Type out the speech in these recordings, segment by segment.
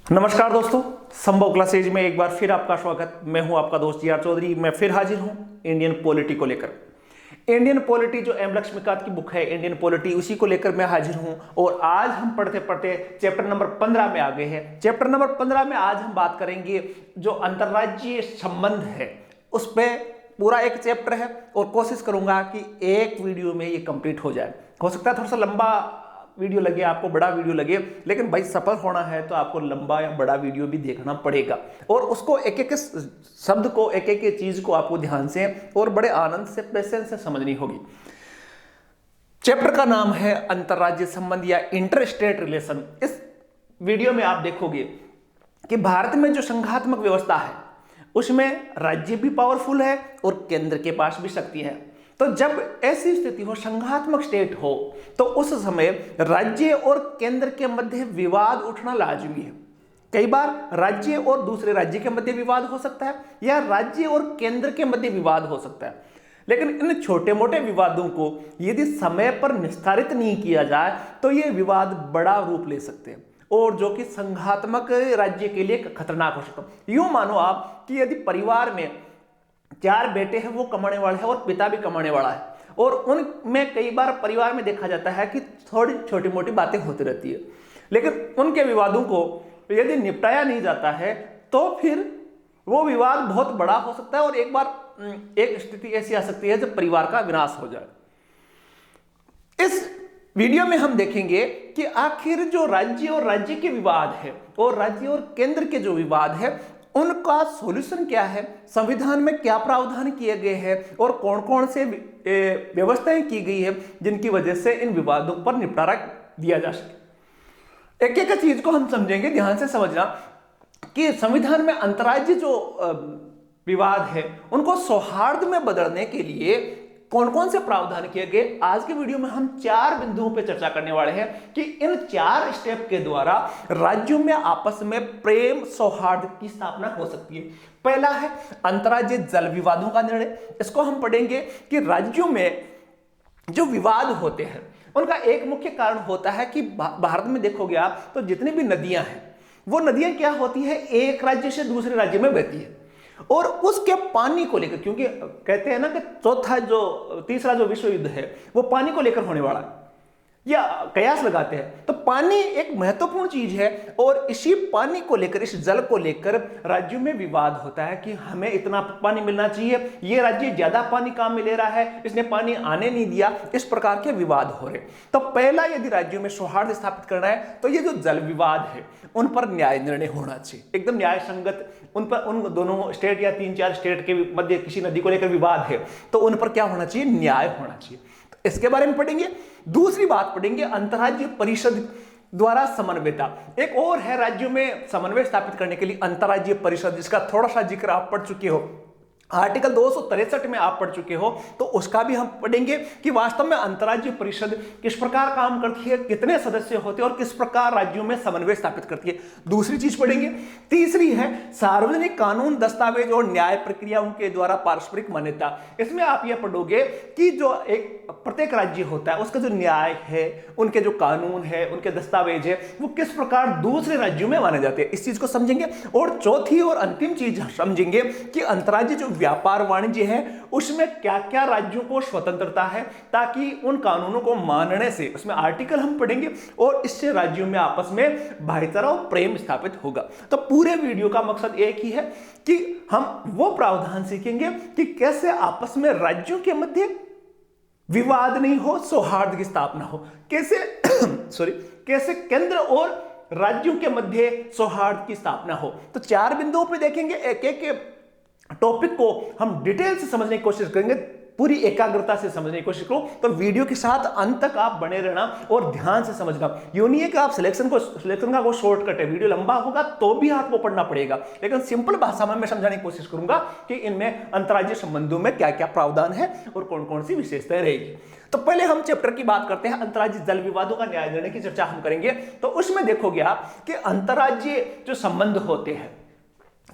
नमस्कार दोस्तों, संभव क्लासेज में एक बार फिर आपका स्वागत। मैं हूं आपका दोस्त जी.आर. चौधरी। मैं फिर हाजिर हूं इंडियन पॉलिटी को लेकर। इंडियन पॉलिटी जो एम लक्ष्मीकांत की बुक है इंडियन पॉलिटी, उसी को लेकर मैं हाजिर हूं। और आज हम पढ़ते पढ़ते चैप्टर नंबर 15 में आ गए हैं। चैप्टर नंबर 15 में आज हम बात करेंगे जो अंतर्राज्यीय संबंध है उस पर पूरा एक चैप्टर है, और कोशिश करूंगा कि एक वीडियो में ये कंप्लीट हो जाए। हो सकता है थोड़ा सा लंबा वीडियो लगे, आपको बड़ा वीडियो लगे, लेकिन भाई सफल होना है तो आपको लंबा या बड़ा वीडियो भी देखना पड़ेगा, और उसको एक एक शब्द को, एक एक चीज को आपको ध्यान से और बड़े आनंद से, पेशेंस से समझनी होगी। चैप्टर का नाम है अंतर्राज्यीय संबंध या इंटर स्टेट रिलेशन। इस वीडियो में आप देखोगे कि भारत में जो संघात्मक व्यवस्था है उसमें राज्य भी पावरफुल है और केंद्र के पास भी शक्ति है। तो जब ऐसी स्थिति हो, संघात्मक स्टेट हो, तो उस समय राज्य और केंद्र के मध्य विवाद उठना लाजमी है। कई बार राज्य और दूसरे राज्य के मध्य विवाद हो सकता है, या राज्य और केंद्र के मध्य विवाद हो सकता है। लेकिन इन छोटे मोटे विवादों को यदि समय पर निस्तारित नहीं किया जाए तो ये विवाद बड़ा रूप ले सकते हैं, और जो कि संघात्मक राज्य के लिए खतरनाक हो सकता है। यूं मानो आप कि यदि परिवार में 4 बेटे हैं, वो कमाने वाले हैं और पिता भी कमाने वाला है, और उनमें कई बार परिवार में देखा जाता है कि थोड़ी छोटी मोटी बातें होती रहती है, लेकिन उनके विवादों को यदि निपटाया नहीं जाता है तो फिर वो विवाद बहुत बड़ा हो सकता है, और एक बार एक स्थिति ऐसी आ सकती है जब परिवार का विनाश हो जाए। इस वीडियो में हम देखेंगे कि आखिर जो राज्य और राज्य के विवाद है और राज्य और केंद्र के जो विवाद है उनका सॉल्यूशन क्या है, संविधान में क्या प्रावधान किए गए हैं, और कौन कौन से व्यवस्थाएं की गई है जिनकी वजह से इन विवादों पर निपटारा दिया जा सके। एक एक चीज को हम समझेंगे। ध्यान से समझना कि संविधान में अंतर्राज्यीय जो विवाद है उनको सौहार्द में बदलने के लिए कौन कौन से प्रावधान किए गए, आज के वीडियो में हम 4 बिंदुओं पर चर्चा करने वाले हैं कि इन 4 स्टेप के द्वारा राज्यों में आपस में प्रेम सौहार्द की स्थापना हो सकती है। पहला है अंतर्राज्यीय जल विवादों का निर्णय। इसको हम पढ़ेंगे कि राज्यों में जो विवाद होते हैं उनका एक मुख्य कारण होता है कि भारत में देखोगे आप तो जितनी भी नदियां हैं वो नदियां क्या होती है, एक राज्य से दूसरे राज्य में बहती है, और उसके पानी को लेकर, क्योंकि कहते हैं ना कि तीसरा जो विश्व युद्ध है वो पानी को लेकर होने वाला है, या कयास लगाते हैं। तो पानी एक महत्वपूर्ण चीज है, और इसी पानी को लेकर, इस जल को लेकर राज्यों में विवाद होता है कि हमें इतना पानी मिलना चाहिए, ये राज्य ज्यादा पानी काम में ले रहा है, इसने पानी आने नहीं दिया। इस प्रकार के विवाद हो रहे। तो पहला, यदि राज्यों में सौहार्द स्थापित करना है तो ये जो जल विवाद है उन पर न्याय निर्णय होना चाहिए, एकदम न्याय संगत। उन पर, उन दोनों स्टेट या 3-4 स्टेट के मध्य किसी नदी को लेकर विवाद है तो उन पर क्या होना चाहिए, न्याय होना चाहिए। तो इसके बारे में पढ़ेंगे। दूसरी बात पढ़ेंगे अंतर्राज्यीय परिषद द्वारा समन्वयता। एक और है राज्यों में समन्वय स्थापित करने के लिए अंतर्राज्यीय परिषद, जिसका थोड़ा सा जिक्र आप पढ़ चुके हो, आर्टिकल 263 में आप पढ़ चुके हो, तो उसका भी हम पढ़ेंगे कि वास्तव में अंतर्राज्यीय परिषद किस प्रकार काम करती है, कितने सदस्य होते हैं और किस प्रकार राज्यों में समन्वय स्थापित करती है। दूसरी चीज पढ़ेंगे। तीसरी है सार्वजनिक कानून, दस्तावेज और न्याय प्रक्रियाओं के द्वारा पारस्परिक मान्यता। इसमें आप यह पढ़ोगे कि जो एक प्रत्येक राज्य होता है उसका जो न्याय है, उनके जो कानून है, उनके दस्तावेज है, वो किस प्रकार दूसरे राज्यों में माने जाते हैं, इस चीज को समझेंगे। और चौथी और अंतिम चीज समझेंगे कि अंतर्राज्यीय जो व्यापार वाणिज्य है उसमें क्या क्या राज्यों को स्वतंत्रता है, ताकि उन कानूनों को मानने से, उसमें आर्टिकल हम पढ़ेंगे, और इससे राज्यों में आपस में भाईचारा और प्रेम स्थापित होगा। तो पूरे वीडियो का मकसद एक ही है कि हम वो प्रावधान सीखेंगे कि कैसे आपस में राज्यों के मध्य विवाद नहीं हो, सौहार्द की स्थापना हो, कैसे कैसे केंद्र और राज्यों के मध्य सौहार्द की स्थापना हो। तो 4 बिंदुओं पे देखेंगे, एक एक टॉपिक को हम डिटेल से समझने की कोशिश करेंगे, पूरी एकाग्रता से समझने की कोशिश करो। तो वीडियो के साथ अंत तक आप बने रहना और ध्यान से समझना। यूं नहीं है कि आप सिलेक्शन का वो शॉर्टकट है, वीडियो लंबा होगा तो भी आपको पढ़ना पड़ेगा, लेकिन सिंपल भाषा में मैं समझाने की कोशिश करूंगा कि इनमें अंतर्राज्यीय संबंधों में क्या क्या प्रावधान है और कौन कौन सी विशेषताएं रहेगी। तो पहले हम चैप्टर की बात करते हैं, अंतर्राज्यीय जल विवादों का न्याय निर्णय की चर्चा हम करेंगे। तो उसमें देखोगे आप कि अंतर्राज्यीय जो संबंध होते हैं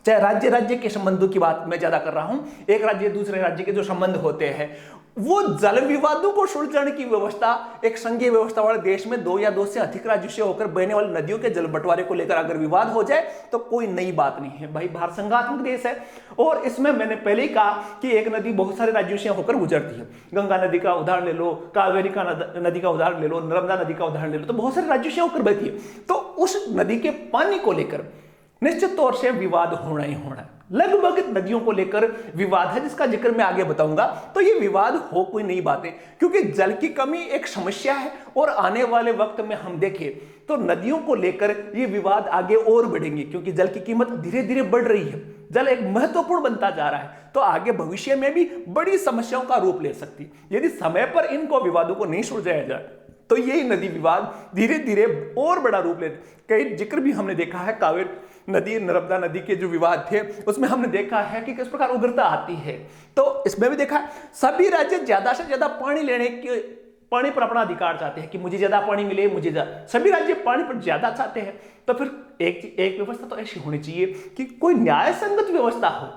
चाहे राज्य राज्य के संबंधों की बात मैं ज्यादा कर रहा हूं, एक राज्य दूसरे राज्य के जो संबंध होते हैं, वो जल विवादों को सुलझाने की व्यवस्था एक संघीय व्यवस्था वाले देश में दो या दो से अधिक राज्यों से होकर बहने वाली नदियों के जल बंटवारे को लेकर अगर विवाद हो जाए तो कोई नई बात नहीं है। भाई भारत संघात्मक देश है और इसमें मैंने पहले ही कहा कि एक नदी बहुत सारे राज्यों से होकर गुजरती है। गंगा नदी का उदाहरण ले लो, कावेरी का नदी का उदाहरण ले लो, नर्मदा नदी का उदाहरण ले लो, तो बहुत सारे राज्यों से होकर बहती है। तो उस नदी के पानी को लेकर निश्चित तौर से विवाद होना ही होना है। लगभग नदियों को लेकर विवाद है जिसका जिक्र मैं आगे बताऊंगा। तो ये विवाद हो कोई नई बात है, क्योंकि जल की कमी एक समस्या है और आने वाले वक्त में हम देखें तो नदियों को लेकर ये विवाद आगे और बढ़ेंगे, क्योंकि जल की कीमत धीरे धीरे बढ़ रही है। जल एक महत्वपूर्ण बनता जा रहा है, तो आगे भविष्य में भी बड़ी समस्याओं का रूप ले सकती है। यदि समय पर इनको विवादों को नहीं सुलझाया जाए तो यही नदी विवाद धीरे धीरे और बड़ा रूप ले। कई जिक्र भी हमने देखा है, कावेरी नदी नर्मदा नदी के जो विवाद थे उसमें हमने देखा है कि किस प्रकार उग्रता आती है। तो इसमें भी देखा सभी राज्य ज्यादा से ज्यादा पानी लेने के, पानी पर अपना अधिकार चाहते हैं कि मुझे ज्यादा पानी मिले, मुझे सभी राज्य पानी पर ज्यादा चाहते हैं। तो फिर एक व्यवस्था तो ऐसी होनी चाहिए कि कोई न्याय संगत व्यवस्था हो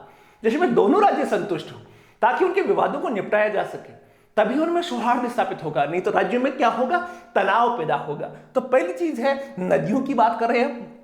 जिसमें दोनों राज्य संतुष्ट हो, ताकि उनके विवादों को निपटाया जा सके, तभी उनमें सौहार्द स्थापित होगा। नहीं तो राज्यों में क्या होगा, तनाव पैदा होगा। तो पहली चीज है नदियों की बात कर रहे हैं।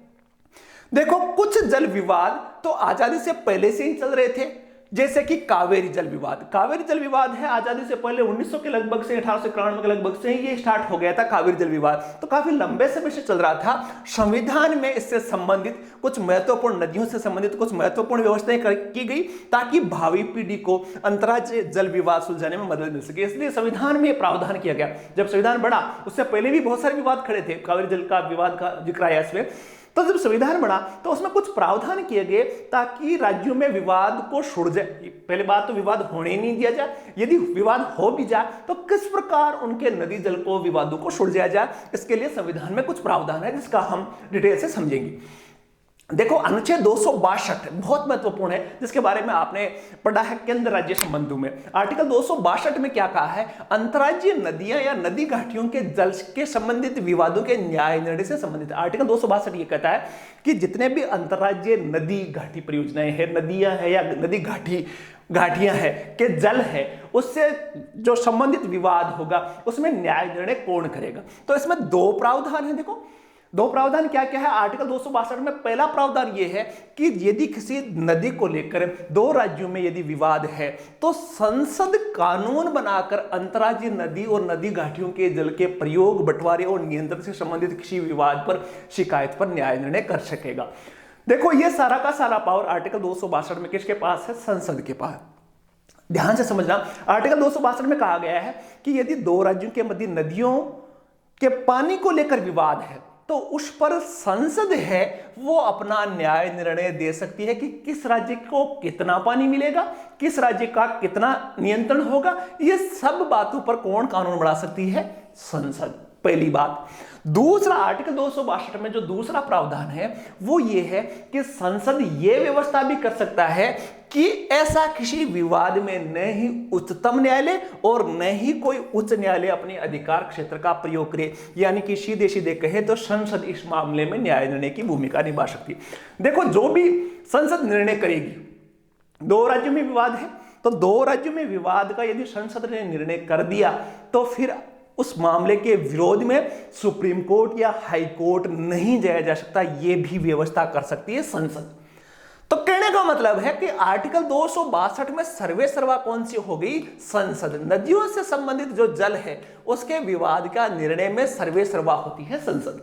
देखो कुछ जल विवाद तो आजादी से पहले से ही चल रहे थे, जैसे कि कावेरी जल विवाद। कावेरी जल विवाद है आजादी से पहले 1900 के लगभग से 1891 के लगभग से ये स्टार्ट हो गया था कावेरी जल विवाद। तो काफी लंबे समय से चल रहा था। संविधान में इससे संबंधित कुछ महत्वपूर्ण नदियों से संबंधित कुछ महत्वपूर्ण व्यवस्थाएं की गई ताकि भावी पीढ़ी को अंतर्राज्यीय जल विवाद सुलझाने में मदद मिल सके। इसलिए संविधान में प्रावधान किया गया। जब संविधान बना उससे पहले भी बहुत सारे विवाद खड़े थे, कावेरी जल का विवाद का जिक्र आया इसमें। तो जब संविधान बना तो उसमें कुछ प्रावधान किए गए ताकि राज्यों में विवाद को सुलझाए। पहले बात तो विवाद होने ही नहीं दिया जाए, यदि विवाद हो भी जाए तो किस प्रकार उनके नदी जल को विवादों को सुलझाया जाए, इसके लिए संविधान में कुछ प्रावधान है जिसका हम डिटेल से समझेंगे। देखो अनुच्छेद 262 बहुत महत्वपूर्ण है, जिसके बारे में आपने पढ़ा है केंद्र राज्य संबंधों में। आर्टिकल 262 में क्या कहा है, अंतर्राज्यीय नदियां या नदी घाटियों के जल के संबंधित विवादों के न्याय निर्णय से संबंधित। आर्टिकल 262 ये कहता है कि जितने भी अंतर्राज्यीय नदी घाटी परियोजनाएं हैं, नदियां हैं या नदी घाटियां हैं के जल है, उससे जो संबंधित विवाद होगा उसमें न्याय निर्णय कौन करेगा। तो इसमें दो प्रावधान है। देखो दो प्रावधान क्या क्या है आर्टिकल 262 में। पहला प्रावधान यह है कि यदि किसी नदी को लेकर दो राज्यों में यदि विवाद है तो संसद कानून बनाकर अंतर्राज्यीय नदी और नदी घाटियों के जल के प्रयोग, बंटवारे और नियंत्रण से संबंधित किसी विवाद पर शिकायत पर न्याय निर्णय कर सकेगा। देखो ये सारा का सारा पावर आर्टिकल 262 में किसके पास है, संसद के पास। ध्यान से समझना, आर्टिकल 262 में कहा गया है कि यदि दो राज्यों के मध्य नदियों के पानी को लेकर विवाद है तो उस पर संसद है वो अपना न्याय निर्णय दे सकती है कि किस राज्य को कितना पानी मिलेगा, किस राज्य का कितना नियंत्रण होगा। ये सब बातों पर कौन कानून बना सकती है, संसद। पहली बात। दूसरा आर्टिकल 262 में जो दूसरा प्रावधान है वो ये है कि संसद ये व्यवस्था भी कर सकता है कि ऐसा किसी विवाद में न ही उच्चतम न्यायालय और न ही कोई उच्च न्यायालय अपने अधिकार क्षेत्र का प्रयोग करे। यानी कि सीधे सीधे कहे तो संसद इस मामले में न्याय निर्णय की भूमिका निभा सकती है। देखो जो भी संसद निर्णय करेगी, दो राज्यों में विवाद है तो दो राज्यों में विवाद का यदि संसद ने निर्णय कर दिया तो फिर उस मामले के विरोध में सुप्रीम कोर्ट या हाई कोर्ट नहीं जाया जा सकता। यह भी व्यवस्था कर सकती है संसद। तो कहने का मतलब है कि आर्टिकल 262 में सर्वे सर्वा कौन सी हो गई, संसद। नदियों से संबंधित जो जल है उसके विवाद का निर्णय में सर्वे सर्वा होती है संसद,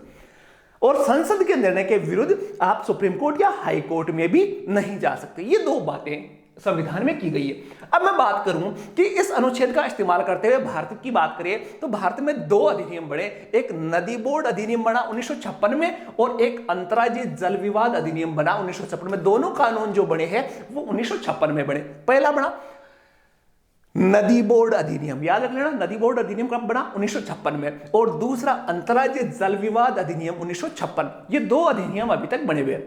और संसद के निर्णय के विरुद्ध आप सुप्रीम कोर्ट या हाई कोर्ट में भी नहीं जा सकते। ये दो बातें संविधान में की गई है। अब मैं बात करूं कि इस अनुच्छेद का इस्तेमाल करते हुए भारत की बात करें तो भारत में दो अधिनियम बने। एक नदी बोर्ड अधिनियम बना 1956 में और एक अंतर्राज्यीय जल विवाद अधिनियम बना 1956 में। दोनों कानून जो बने हैं वो 1956 में बने। पहला बना नदी बोर्ड अधिनियम, याद रख लेना, नदी बोर्ड अधिनियम कब बना, 1956 में। और दूसरा अंतर्राज्यीय जल विवाद अधिनियम 1956। ये दो अधिनियम अभी तक बने हुए।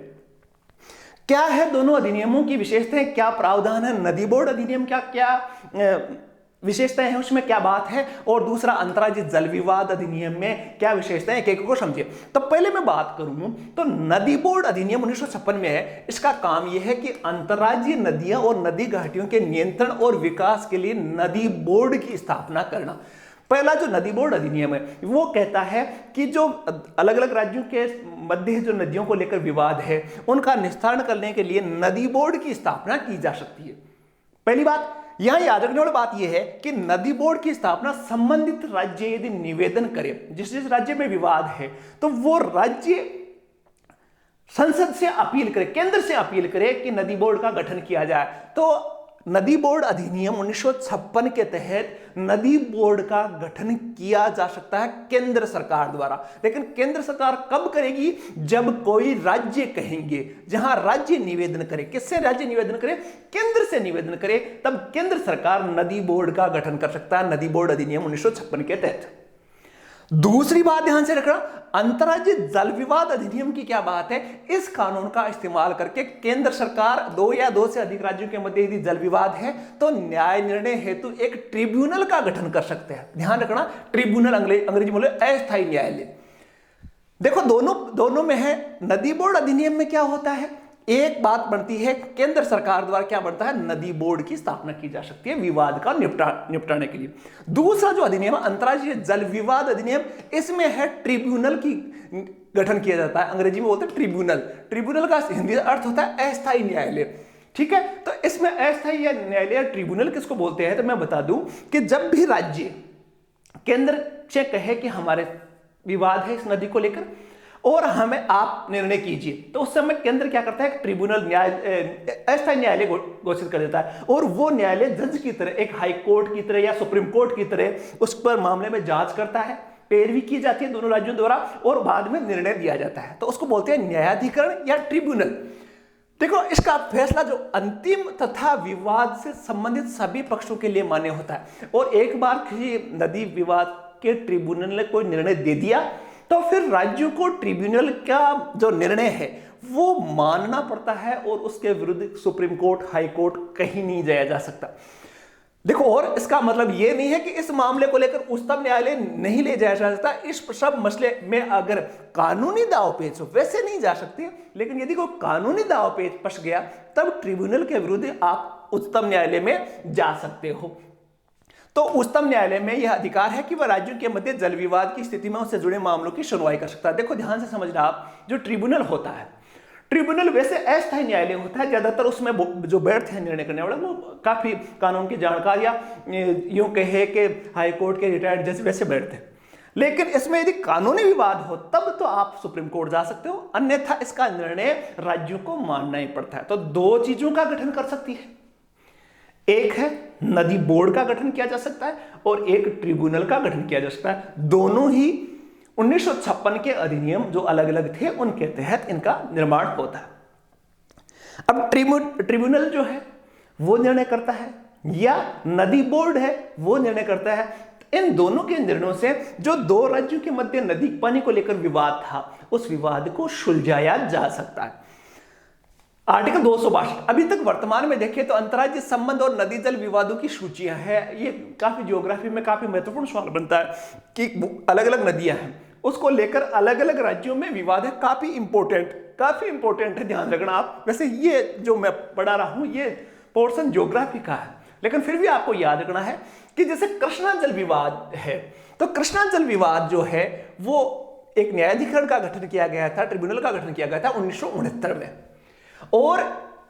क्या है दोनों अधिनियमों की विशेषताएं, क्या प्रावधान है, नदी बोर्ड अधिनियम क्या क्या विशेषताएं हैं उसमें क्या बात है, और दूसरा अंतर्राज्यीय जल विवाद अधिनियम में क्या विशेषताएं, एक को समझिए। तो पहले मैं बात करूं तो नदी बोर्ड अधिनियम 1956 में है। इसका काम यह है कि अंतर्राज्यीय नदियां और नदी घाटियों के नियंत्रण और विकास के लिए नदी बोर्ड की स्थापना करना। पहला जो नदी बोर्ड अधिनियम है वो कहता है कि जो अलग अलग राज्यों के मध्य जो नदियों को लेकर विवाद है उनका निस्तारण करने के लिए नदी बोर्ड की स्थापना की जा सकती है। पहली बात यहां याद रखने वाली बात यह है कि नदी बोर्ड की स्थापना संबंधित राज्य यदि निवेदन करे, जिस जिस राज्य में विवाद है तो वो राज्य संसद से अपील करे, केंद्र से अपील करे कि नदी बोर्ड का गठन किया जाए। तो नदी बोर्ड अधिनियम 1956 के तहत नदी बोर्ड का गठन किया जा सकता है केंद्र सरकार द्वारा। लेकिन केंद्र सरकार कब करेगी, जब कोई राज्य कहेंगे, जहां राज्य निवेदन करे। किससे राज्य निवेदन करे, केंद्र से निवेदन करे, तब केंद्र सरकार नदी बोर्ड का गठन कर सकता है नदी बोर्ड अधिनियम 1956 के तहत। दूसरी बात ध्यान से रखना, अंतर्राज्यीय जल विवाद अधिनियम की क्या बात है। इस कानून का इस्तेमाल करके केंद्र सरकार दो या दो से अधिक राज्यों के मध्य यदि जल विवाद है तो न्याय निर्णय हेतु एक ट्रिब्यूनल का गठन कर सकते हैं। ध्यान रखना, ट्रिब्यूनल अंग्रेजी में अस्थायी न्यायालय। देखो दोनों में है। नदी बोर्ड अधिनियम में क्या होता है, एक बात बनती है केंद्र सरकार द्वारा क्या बनता है, नदी बोर्ड की स्थापना की जा सकती है विवाद का निपटाने के लिए। दूसरा जो अधिनियम अंतर्राज्यीय जल विवाद अधिनियम, इसमें है ट्रिब्यूनल की गठन किया जाता है। अंग्रेजी में बोलते हैं ट्रिब्यूनल। ट्रिब्यूनल का हिंदी अर्थ होता है अस्थायी न्यायालय। ठीक है, तो इसमें अस्थायी न्यायालय ट्रिब्यूनल किसको बोलते हैं, तो मैं बता दूं कि जब भी राज्य केंद्र से कहे कि हमारे विवाद है इस नदी को लेकर और हमें आप निर्णय कीजिए, तो उस समय केंद्र क्या करता है, ट्रिब्यूनल अस्थायी न्यायालय घोषित कर देता है। और वो न्यायालय जज की तरह, एक हाई कोर्ट की तरह या सुप्रीम कोर्ट की तरह उस पर मामले में जांच करता है, पैरवी की जाती है दोनों राज्यों द्वारा और बाद में निर्णय दिया जाता है। तो उसको बोलते हैं न्यायाधिकरण या ट्रिब्यूनल। देखो, इसका फैसला जो अंतिम तथा विवाद से संबंधित सभी पक्षों के लिए मान्य होता है। और एक बार किसी नदी विवाद के ट्रिब्यूनल ने कोई निर्णय दे दिया तो फिर राज्यों को ट्रिब्यूनल का जो निर्णय है वो मानना पड़ता है और उसके विरुद्ध सुप्रीम कोर्ट, हाई कोर्ट कहीं नहीं जाया जा सकता। देखो, और इसका मतलब ये नहीं है कि इस मामले को लेकर उच्चतम न्यायालय नहीं ले जाया जा सकता। इस सब मसले में अगर कानूनी दांवपेच हो वैसे नहीं जा सकते, लेकिन यदि कोई कानूनी दांवपेच फंस गया तब ट्रिब्यूनल के विरुद्ध आप उच्चतम न्यायालय में जा सकते हो। तो उच्चतम न्यायालय में यह अधिकार है कि वह राज्यों के मध्य जल विवाद की स्थिति में उससे जुड़े मामलों की सुनवाई कर सकता है। देखो ध्यान से समझना, आप जो ट्रिब्यूनल होता है, ट्रिब्यूनल वैसे अस्थायी न्यायालय होता है। ज्यादातर उसमें जो बैठते हैं निर्णय करने वाले वो काफी कानून की जानकार या यूं कहे कि हाई कोर्ट के रिटायर्ड जज वैसे बैठते हैं। लेकिन इसमें यदि कानूनी विवाद हो तब तो आप सुप्रीम कोर्ट जा सकते हो, अन्यथा इसका निर्णय राज्यों को मानना ही पड़ता है। तो दो चीजों का गठन कर सकती है, एक है नदी बोर्ड का गठन किया जा सकता है और एक ट्रिब्यूनल का गठन किया जा सकता है। दोनों ही 1956 के अधिनियम जो अलग अलग थे उनके तहत इनका निर्माण होता है। अब ट्रिब्यूनल जो है वो निर्णय करता है या नदी बोर्ड है वो निर्णय करता है। इन दोनों के निर्णयों से जो दो राज्यों के मध्य नदी पानी को लेकर विवाद था उस विवाद को सुलझाया जा सकता है। आर्टिकल 262 अभी तक वर्तमान में देखें तो अंतर्राज्यीय संबंध और नदी जल विवादों की सूचियां हैं। ये काफी ज्योग्राफी में काफी महत्वपूर्ण सवाल बनता है कि अलग अलग नदियां हैं उसको लेकर अलग अलग राज्यों में विवाद है। काफी इंपॉर्टेंट है, ध्यान रखना आप। वैसे ये जो मैं पढ़ा रहा हूं ये पोर्शन ज्योग्राफी का है, लेकिन फिर भी आपको याद रखना है कि जैसे कृष्णा जल विवाद है तो कृष्णा जल विवाद जो है वो एक न्यायाधिकरण का गठन किया गया था, ट्रिब्यूनल का गठन किया गया था 1969 में। और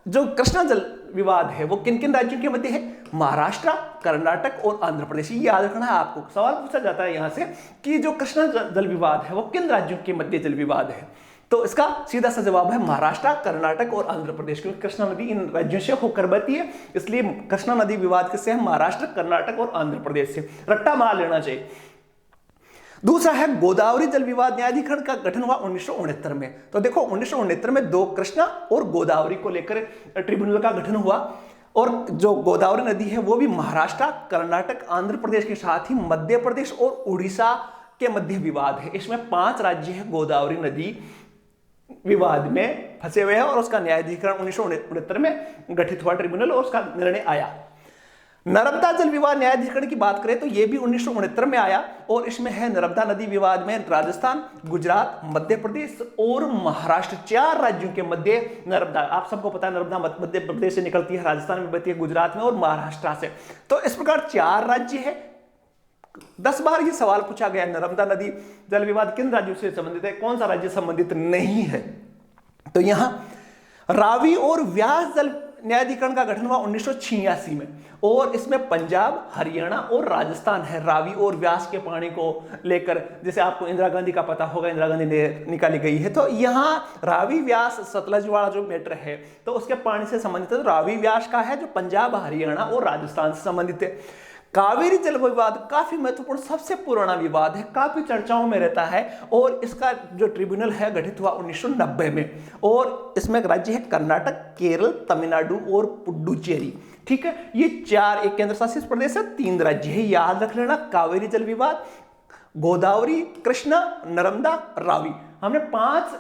जो कृष्णा जल विवाद है वो किन किन राज्यों के मध्य है, महाराष्ट्र, कर्नाटक और आंध्र प्रदेश। ये याद रखना है आपको। सवाल पूछा जाता है यहां से कि जो कृष्णा जल विवाद है वो किन राज्यों के मध्य जल विवाद है, तो इसका सीधा सा जवाब है महाराष्ट्र, कर्नाटक और आंध्र प्रदेश, क्योंकि कृष्णा नदी इन राज्यों से होकर बहती है, इसलिए कृष्णा नदी विवाद किससे है, महाराष्ट्र, कर्नाटक और आंध्र प्रदेश से। रट्टा मार लेना चाहिए। दूसरा है गोदावरी जल विवाद न्यायाधिकरण का गठन हुआ 1969 में। तो देखो 1969 में दो कृष्णा और गोदावरी को लेकर ट्रिब्यूनल का गठन हुआ और जो गोदावरी नदी है वो भी महाराष्ट्र, कर्नाटक, आंध्र प्रदेश के साथ ही मध्य प्रदेश और उड़ीसा के मध्य विवाद है। इसमें 5 राज्य है गोदावरी नदी विवाद में फंसे हुए हैं और उसका न्यायाधिकरण 1969 में गठित हुआ ट्रिब्यूनल और उसका निर्णय आया। नर्मदा जल विवाद न्यायाधिकरण की बात करें तो यह भी 1969 में आया और इसमें है नर्मदा नदी विवाद में राजस्थान, गुजरात, मध्य प्रदेश और महाराष्ट्र, 4 राज्यों के मध्य नर्मदा, आप सबको पता है नर्मदा मध्य प्रदेश से निकलती है, राजस्थान में बहती है, गुजरात में और महाराष्ट्र से। तो इस प्रकार 4 राज्य है। 10 बार ये सवाल पूछा गया, नर्मदा नदी जल विवाद किन राज्यों से संबंधित है, कौन सा राज्य संबंधित नहीं है। तो यहां रावी और व्यास जल न्यायाधिकरण का गठन हुआ 1986 में और इसमें पंजाब, हरियाणा और राजस्थान है रावी और व्यास के पानी को लेकर। जैसे आपको इंदिरा गांधी का पता होगा, इंदिरा गांधी ने निकाली गई है। तो यहां रावी व्यास सतलज वाला जो मैटर है तो उसके पानी से संबंधित है। तो रावी व्यास का है जो पंजाब, हरियाणा और राजस्थान से संबंधित है। कावेरी जल विवाद काफी महत्वपूर्ण, सबसे पुराना विवाद है, काफी चर्चाओं में रहता है और इसका जो ट्रिब्यूनल है गठित हुआ 1990 में और इसमें राज्य है कर्नाटक, केरल, तमिलनाडु और पुडुचेरी। ठीक है, ये 4 एक केंद्र शासित प्रदेश है, 3 राज्य है, याद रख लेना। कावेरी जल विवाद, गोदावरी, कृष्णा, नर्मदा, रावी, हमने 5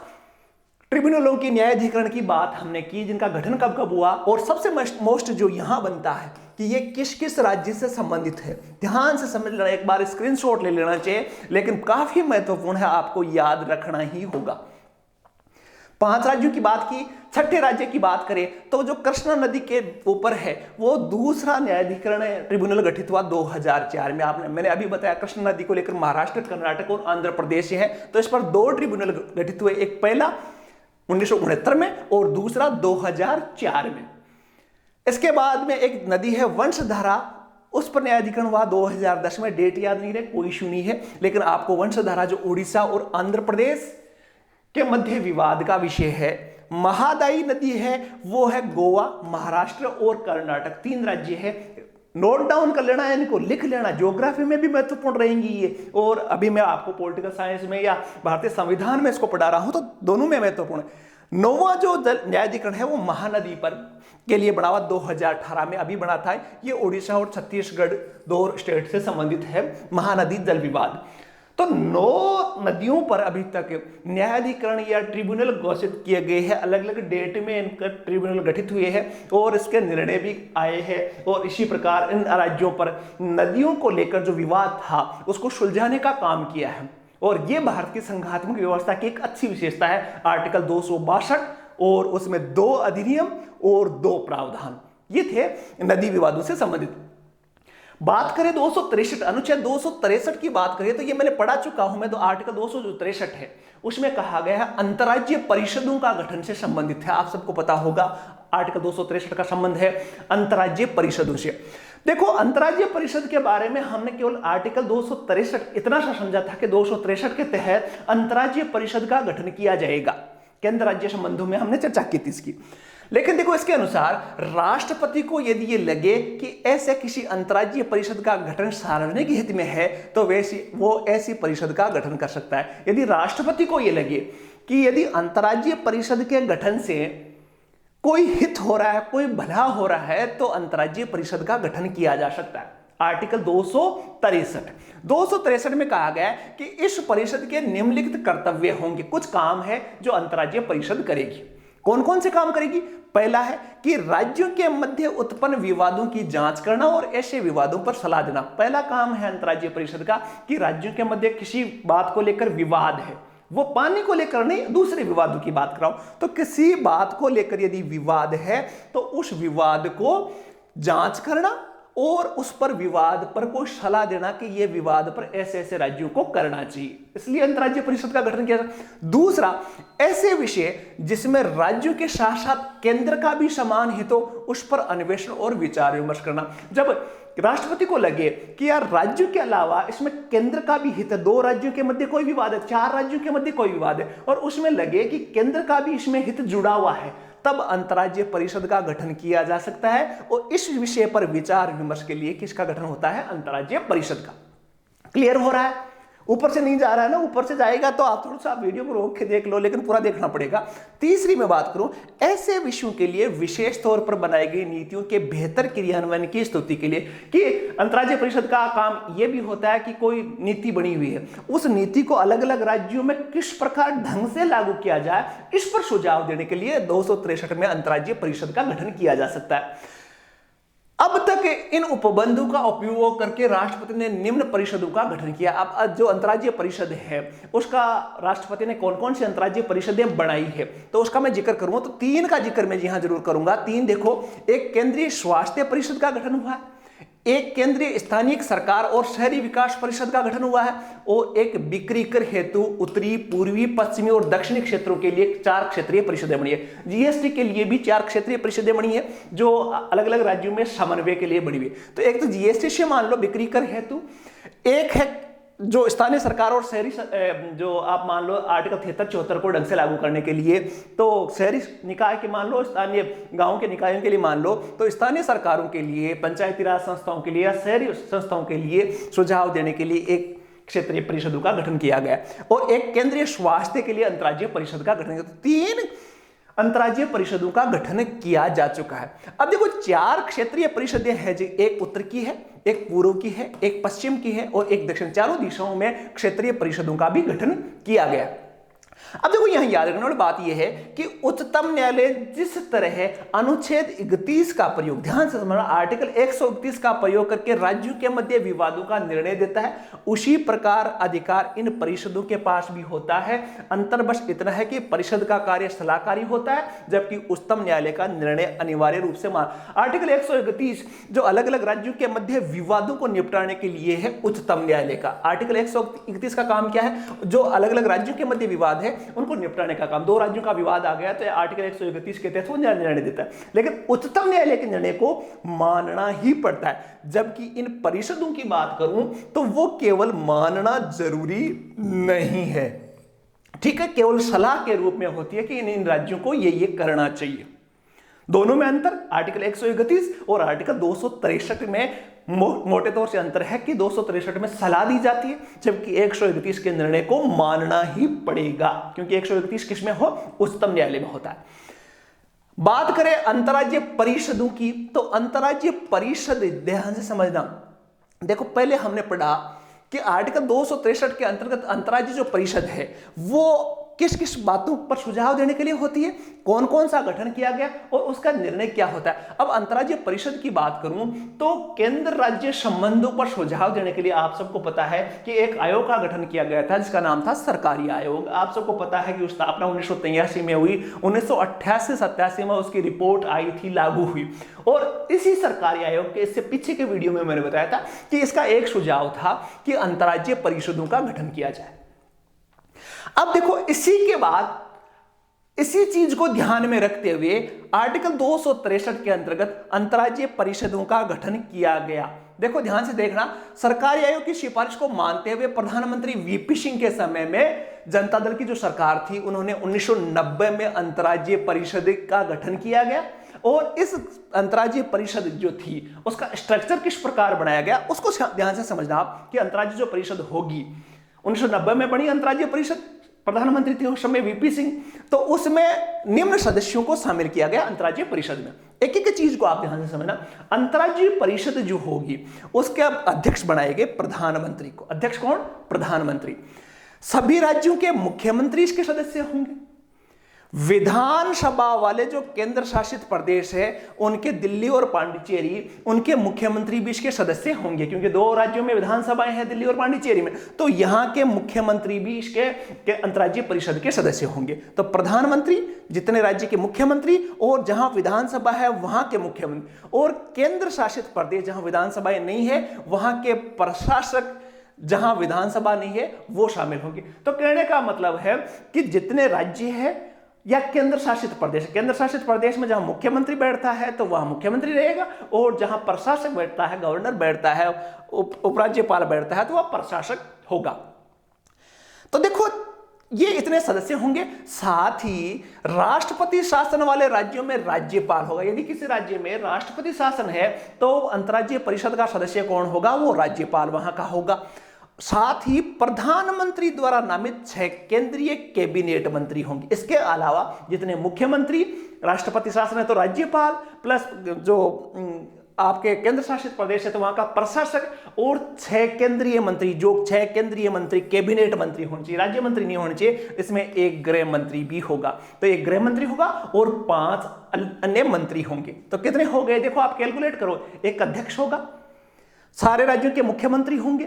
ट्रिब्यूनलों की न्यायाधिकरण की बात हमने की जिनका गठन कब कब हुआ और सबसे मोस्ट जो यहां बनता है कि ये किस किस राज्य से संबंधित है, ध्यान से समझ लेना, एक बार स्क्रीनशॉट ले लेना चाहिए, लेकिन काफी महत्वपूर्ण है, आपको याद रखना ही होगा। 5 राज्यों की बात की। 6ठे राज्य की बात करें तो जो कृष्णा नदी के ऊपर है वो दूसरा न्यायाधिकरण ट्रिब्यूनल गठित हुआ 2004 में। मैंने अभी बताया कृष्णा नदी को लेकर महाराष्ट्र, कर्नाटक और आंध्र प्रदेश है, तो इस पर 2 ट्रिब्यूनल गठित हुए, एक पहला 1969 में और दूसरा 2004 में। इसके बाद में एक नदी है वंशधारा, उस पर न्यायाधिकरण हुआ 2010 में, डेट याद नहीं रहे, कोई इशू नहीं है, लेकिन आपको वंशधारा जो उड़ीसा और आंध्र प्रदेश के मध्य विवाद का विषय है। महादायी नदी है वो है गोवा, महाराष्ट्र और कर्नाटक, 3 राज्य है। नोट डाउन कर लेना, इनको लिख लेना, ज्योग्राफी में भी महत्वपूर्ण रहेंगी ये, और अभी मैं आपको पॉलिटिकल साइंस में या भारतीय संविधान में इसको पढ़ा रहा हूं तो दोनों में महत्वपूर्ण है। 9वां जो न्यायाधिकरण है वो महानदी पर के लिए बना हुआ 2018 में अभी बना था। ये उड़ीसा और छत्तीसगढ़ 2 स्टेट से संबंधित है महानदी जल विवाद। तो 9 नदियों पर अभी तक न्यायाधिकरण या ट्रिब्यूनल घोषित किए गए हैं, अलग अलग डेट में इनका ट्रिब्यूनल गठित हुए हैं और इसके निर्णय भी आए हैं। और इसी प्रकार इन राज्यों पर नदियों को लेकर जो विवाद था उसको सुलझाने का काम किया है और ये भारत की संघात्मक व्यवस्था की एक अच्छी विशेषता है। आर्टिकल 262 और उसमें 2 अधिनियम और 2 प्रावधान ये थे नदी विवादों से संबंधित। बात करें 263 अनुच्छेद 263 की बात करें तो ये मैंने पढ़ा चुका हूं मैं, तो आर्टिकल 263 है, उसमें कहा गया है अंतर्राज्यीय परिषदों का गठन से संबंधित है। आप सबको पता होगा आर्टिकल 263 का संबंध है अंतर्राज्यीय परिषदों से। देखो अंतर्राज्यीय परिषद के बारे में हमने केवल आर्टिकल 263 इतना सा समझा था कि 263 के तहत अंतर्राज्यीय परिषद का गठन किया जाएगा, केंद्र राज्य संबंधों में हमने चर्चा की थी इसकी। लेकिन देखो इसके अनुसार राष्ट्रपति को यदि ये लगे कि ऐसे किसी अंतर्राज्यीय परिषद का गठन सार्वजनिक हित में है तो वो ऐसी परिषद का गठन कर सकता है। यदि राष्ट्रपति को ये लगे कि यदि अंतर्राज्यीय परिषद के गठन से कोई हित हो रहा है, कोई भला हो रहा है, तो अंतर्राज्यीय परिषद का गठन किया जा सकता है। आर्टिकल 263 में कहा गया है कि इस परिषद के निम्नलिखित कर्तव्य होंगे। कुछ काम है जो अंतर्राज्यीय परिषद करेगी। कौन कौन से काम करेगी? पहला है कि राज्यों के मध्य उत्पन्न विवादों की जांच करना और ऐसे विवादों पर सलाह देना। पहला काम है अंतर्राज्यीय परिषद का कि राज्यों के मध्य किसी बात को लेकर विवाद है, वो पानी को लेकर नहीं, दूसरे विवादों की बात कराओ, तो किसी बात को लेकर यदि विवाद है तो उस विवाद को जांच करना और उस पर विवाद पर कोई सलाह देना कि यह विवाद पर ऐसे ऐसे राज्यों को करना चाहिए, इसलिए अंतर्राज्यीय परिषद का गठन किया। दूसरा, ऐसे विषय जिसमें राज्यों के साथ साथ केंद्र का भी समान हित हो उस पर अन्वेषण और विचार विमर्श करना। जब राष्ट्रपति को लगे कि यार राज्यों के अलावा इसमें केंद्र का भी हित है, 2 राज्यों के मध्य कोई विवाद है, 4 राज्यों के मध्य कोई विवाद है और उसमें लगे कि केंद्र का भी इसमें हित जुड़ा हुआ है, तब अंतर्राज्यीय परिषद का गठन किया जा सकता है। और इस विषय पर विचार विमर्श के लिए किसका गठन होता है? अंतर्राज्यीय परिषद का। क्लियर हो रहा है? ऊपर से नहीं जा रहा है ना, ऊपर से जाएगा तो आप थोड़ा सा वीडियो को रोक के देख लो, लेकिन पूरा देखना पड़ेगा। तीसरी मैं बात करूं, ऐसे विषयों के लिए विशेष तौर पर बनाई गई नीतियों के बेहतर क्रियान्वयन की स्तुति के लिए, कि अंतर्राज्यीय परिषद का काम यह भी होता है कि कोई नीति बनी हुई है, उस नीति को अलग अलग राज्यों में किस प्रकार ढंग से लागू किया जाए, इस पर सुझाव देने के लिए 263 में अंतर्राज्यीय परिषद का गठन किया जा सकता है। अब तक इन उपबंधों का उपयोग करके राष्ट्रपति ने निम्न परिषदों का गठन किया। अब जो अंतर्राज्यीय परिषद है उसका राष्ट्रपति ने कौन कौन सी अंतर्राज्यीय परिषदें बनाई है तो उसका मैं जिक्र करूंगा। तो 3 का जिक्र मैं यहां जरूर करूंगा। 3 देखो, एक केंद्रीय स्वास्थ्य परिषद का गठन हुआ है, एक केंद्रीय स्थानीय सरकार और शहरी विकास परिषद का गठन हुआ है, और एक बिक्री कर हेतु उत्तरी, पूर्वी, पश्चिमी और दक्षिणी क्षेत्रों के लिए 4 क्षेत्रीय परिषदें बनी है। जीएसटी के लिए भी 4 क्षेत्रीय परिषदें बनी है जो अलग अलग राज्यों में समन्वय के लिए बनी हुई। तो एक तो जीएसटी से मान लो बिक्री कर हेतु, एक है जो स्थानीय सरकार और शहरी जो आप मान लो आर्टिकल 73-74 को ढंग से लागू करने के लिए, तो शहरी निकाय के मान लो, स्थानीय गांव के निकायों के लिए मान लो, तो स्थानीय सरकारों के लिए, पंचायती राज संस्थाओं के लिए या शहरी संस्थाओं के लिए सुझाव देने के लिए एक क्षेत्रीय परिषदों का गठन किया गया, और एक केंद्रीय स्वास्थ्य के लिए अंतर्राज्यीय परिषद का गठन किया। तो 3 अंतर्राज्यीय परिषदों का गठन किया जा चुका है। अब देखो 4 क्षेत्रीय परिषदें हैं जी, एक उत्तर की है, एक पूर्व की है, एक पश्चिम की है और एक दक्षिण। चारों दिशाओं में क्षेत्रीय परिषदों का भी गठन किया गया। अब देखो यहां याद रखने वाली बात यह है कि उच्चतम न्यायालय जिस तरह अनुच्छेद 31 का प्रयोग, ध्यान से समझना, आर्टिकल 131 का प्रयोग करके राज्यों के मध्य विवादों का निर्णय देता है, उसी प्रकार अधिकार इन परिषदों के पास भी होता है। अंतर बस इतना है कि परिषद का कार्य सलाहकारी होता है, जबकि उच्चतम न्यायालय का निर्णय अनिवार्य रूप से आर्टिकल 131 जो अलग अलग राज्यों के मध्य विवादों को निपटाने के लिए है उच्चतम न्यायालय का। आर्टिकल 131 का काम क्या है? जो अलग अलग राज्यों के मध्य विवाद है उनको निपटाने का काम। 2 राज्यों का विवाद आ गया तो आर्टिकल 131 के तहत वो निर्णय देता है, लेकिन उच्चतम न्यायालय के निर्णय को मानना ही पड़ता है। जबकि इन परिषदों की बात करूं तो वो केवल मानना जरूरी नहीं है, ठीक है, केवल सलाह के रूप में होती है कि इन राज्यों को ये करना चाहिए। दोनों में अंतर आर्टिकल 131 और आर्टिकल 263 में मोटे तौर से अंतर है कि 263 में सलाह दी जाती है, जबकि 131 के निर्णय को मानना ही पड़ेगा, क्योंकि 131 किसमें हो? उच्चतम न्यायालय में होता है। बात करें अंतर्राज्यीय परिषदों की, तो अंतर्राज्यीय परिषद ध्यान से समझना। देखो पहले हमने पढ़ा कि आर्टिकल 263 के अंतर्गत अंतर्राज्यीय जो परिषद है वो किस किस बातों पर सुझाव देने के लिए होती है, कौन कौन सा गठन किया गया और उसका निर्णय क्या होता है। अब अंतर्राज्यीय परिषद की बात करूं तो केंद्र राज्य संबंधों पर सुझाव देने के लिए आप सबको पता है कि एक आयोग का गठन किया गया था जिसका नाम था सरकारी आयोग। आप सबको पता है कि उसकी स्थापना 1983 में हुई, 1988-87 में उसकी रिपोर्ट आई थी, लागू हुई। और इसी सरकारी आयोग के इससे पीछे के वीडियो में मैंने बताया था कि इसका एक सुझाव था कि अंतर्राज्यीय परिषदों का गठन किया जाए। अब देखो इसी के बाद इसी चीज को ध्यान में रखते हुए आर्टिकल 263 के अंतर्गत अंतर्राज्यीय परिषदों का गठन किया गया। देखो ध्यान से देखना, सरकारी आयोग की सिफारिश को मानते हुए प्रधानमंत्री वीपी सिंह के समय में जनता दल की जो सरकार थी उन्होंने 1990 में अंतर्राज्यीय परिषद का गठन किया गया। और इस अंतर्राज्यीय परिषद जो थी उसका स्ट्रक्चर किस प्रकार बनाया गया उसको ध्यान से समझना आप कि अंतर्राज्यीय जो परिषद होगी 1990 में बनी अंतर्राज्यीय परिषद, प्रधानमंत्री थे उस समय वीपी सिंह, तो उसमें निम्न सदस्यों को शामिल किया गया अंतर्राज्यीय परिषद में। एक एक चीज को आप ध्यान से समझना, अंतर्राज्यीय परिषद जो होगी उसके अब अध्यक्ष बनाए गए प्रधानमंत्री को। अध्यक्ष कौन? प्रधानमंत्री। सभी राज्यों के मुख्यमंत्री इसके सदस्य होंगे। विधानसभा वाले जो केंद्र शासित प्रदेश है उनके दिल्ली और पांडिचेरी, उनके मुख्यमंत्री भी इसके सदस्य होंगे, क्योंकि 2 राज्यों में विधानसभाएं हैं, दिल्ली और पांडिचेरी में, तो यहां के मुख्यमंत्री भी इसके अंतर्राज्यीय परिषद के सदस्य होंगे। तो प्रधानमंत्री, जितने राज्य के मुख्यमंत्री और जहां विधानसभा है वहां के मुख्यमंत्री, और केंद्र शासित प्रदेश जहां विधानसभाएं नहीं है वहां के प्रशासक, जहां विधानसभा नहीं है वो शामिल होंगे। तो कहने का मतलब है कि जितने राज्य है या केंद्र शासित प्रदेश, केंद्र शासित प्रदेश में जहां मुख्यमंत्री बैठता है तो वहां मुख्यमंत्री रहेगा, और जहां प्रशासक बैठता है, गवर्नर बैठता है, उपराज्यपाल बैठता है तो वह प्रशासक होगा। तो देखो ये इतने सदस्य होंगे। साथ ही राष्ट्रपति शासन वाले राज्यों में राज्यपाल होगा। यदि किसी राज्य में राष्ट्रपति शासन है तो अंतर्राज्यीय परिषद का सदस्य कौन होगा? वो राज्यपाल वहां का होगा। साथ ही प्रधानमंत्री द्वारा नामित 6 केंद्रीय कैबिनेट मंत्री होंगे। इसके अलावा जितने मुख्यमंत्री, राष्ट्रपति शासन है तो राज्यपाल, प्लस जो आपके केंद्र शासित प्रदेश है तो वहां का प्रशासक और 6 केंद्रीय मंत्री, जो 6 केंद्रीय मंत्री कैबिनेट मंत्री होने चाहिए, राज्य मंत्री नहीं होने चाहिए। इसमें एक गृह मंत्री भी होगा, तो एक गृह मंत्री होगा और 5 अन्य मंत्री होंगे। तो कितने हो गए देखो, आप कैलकुलेट करो। एक अध्यक्ष होगा, सारे राज्यों के मुख्यमंत्री होंगे,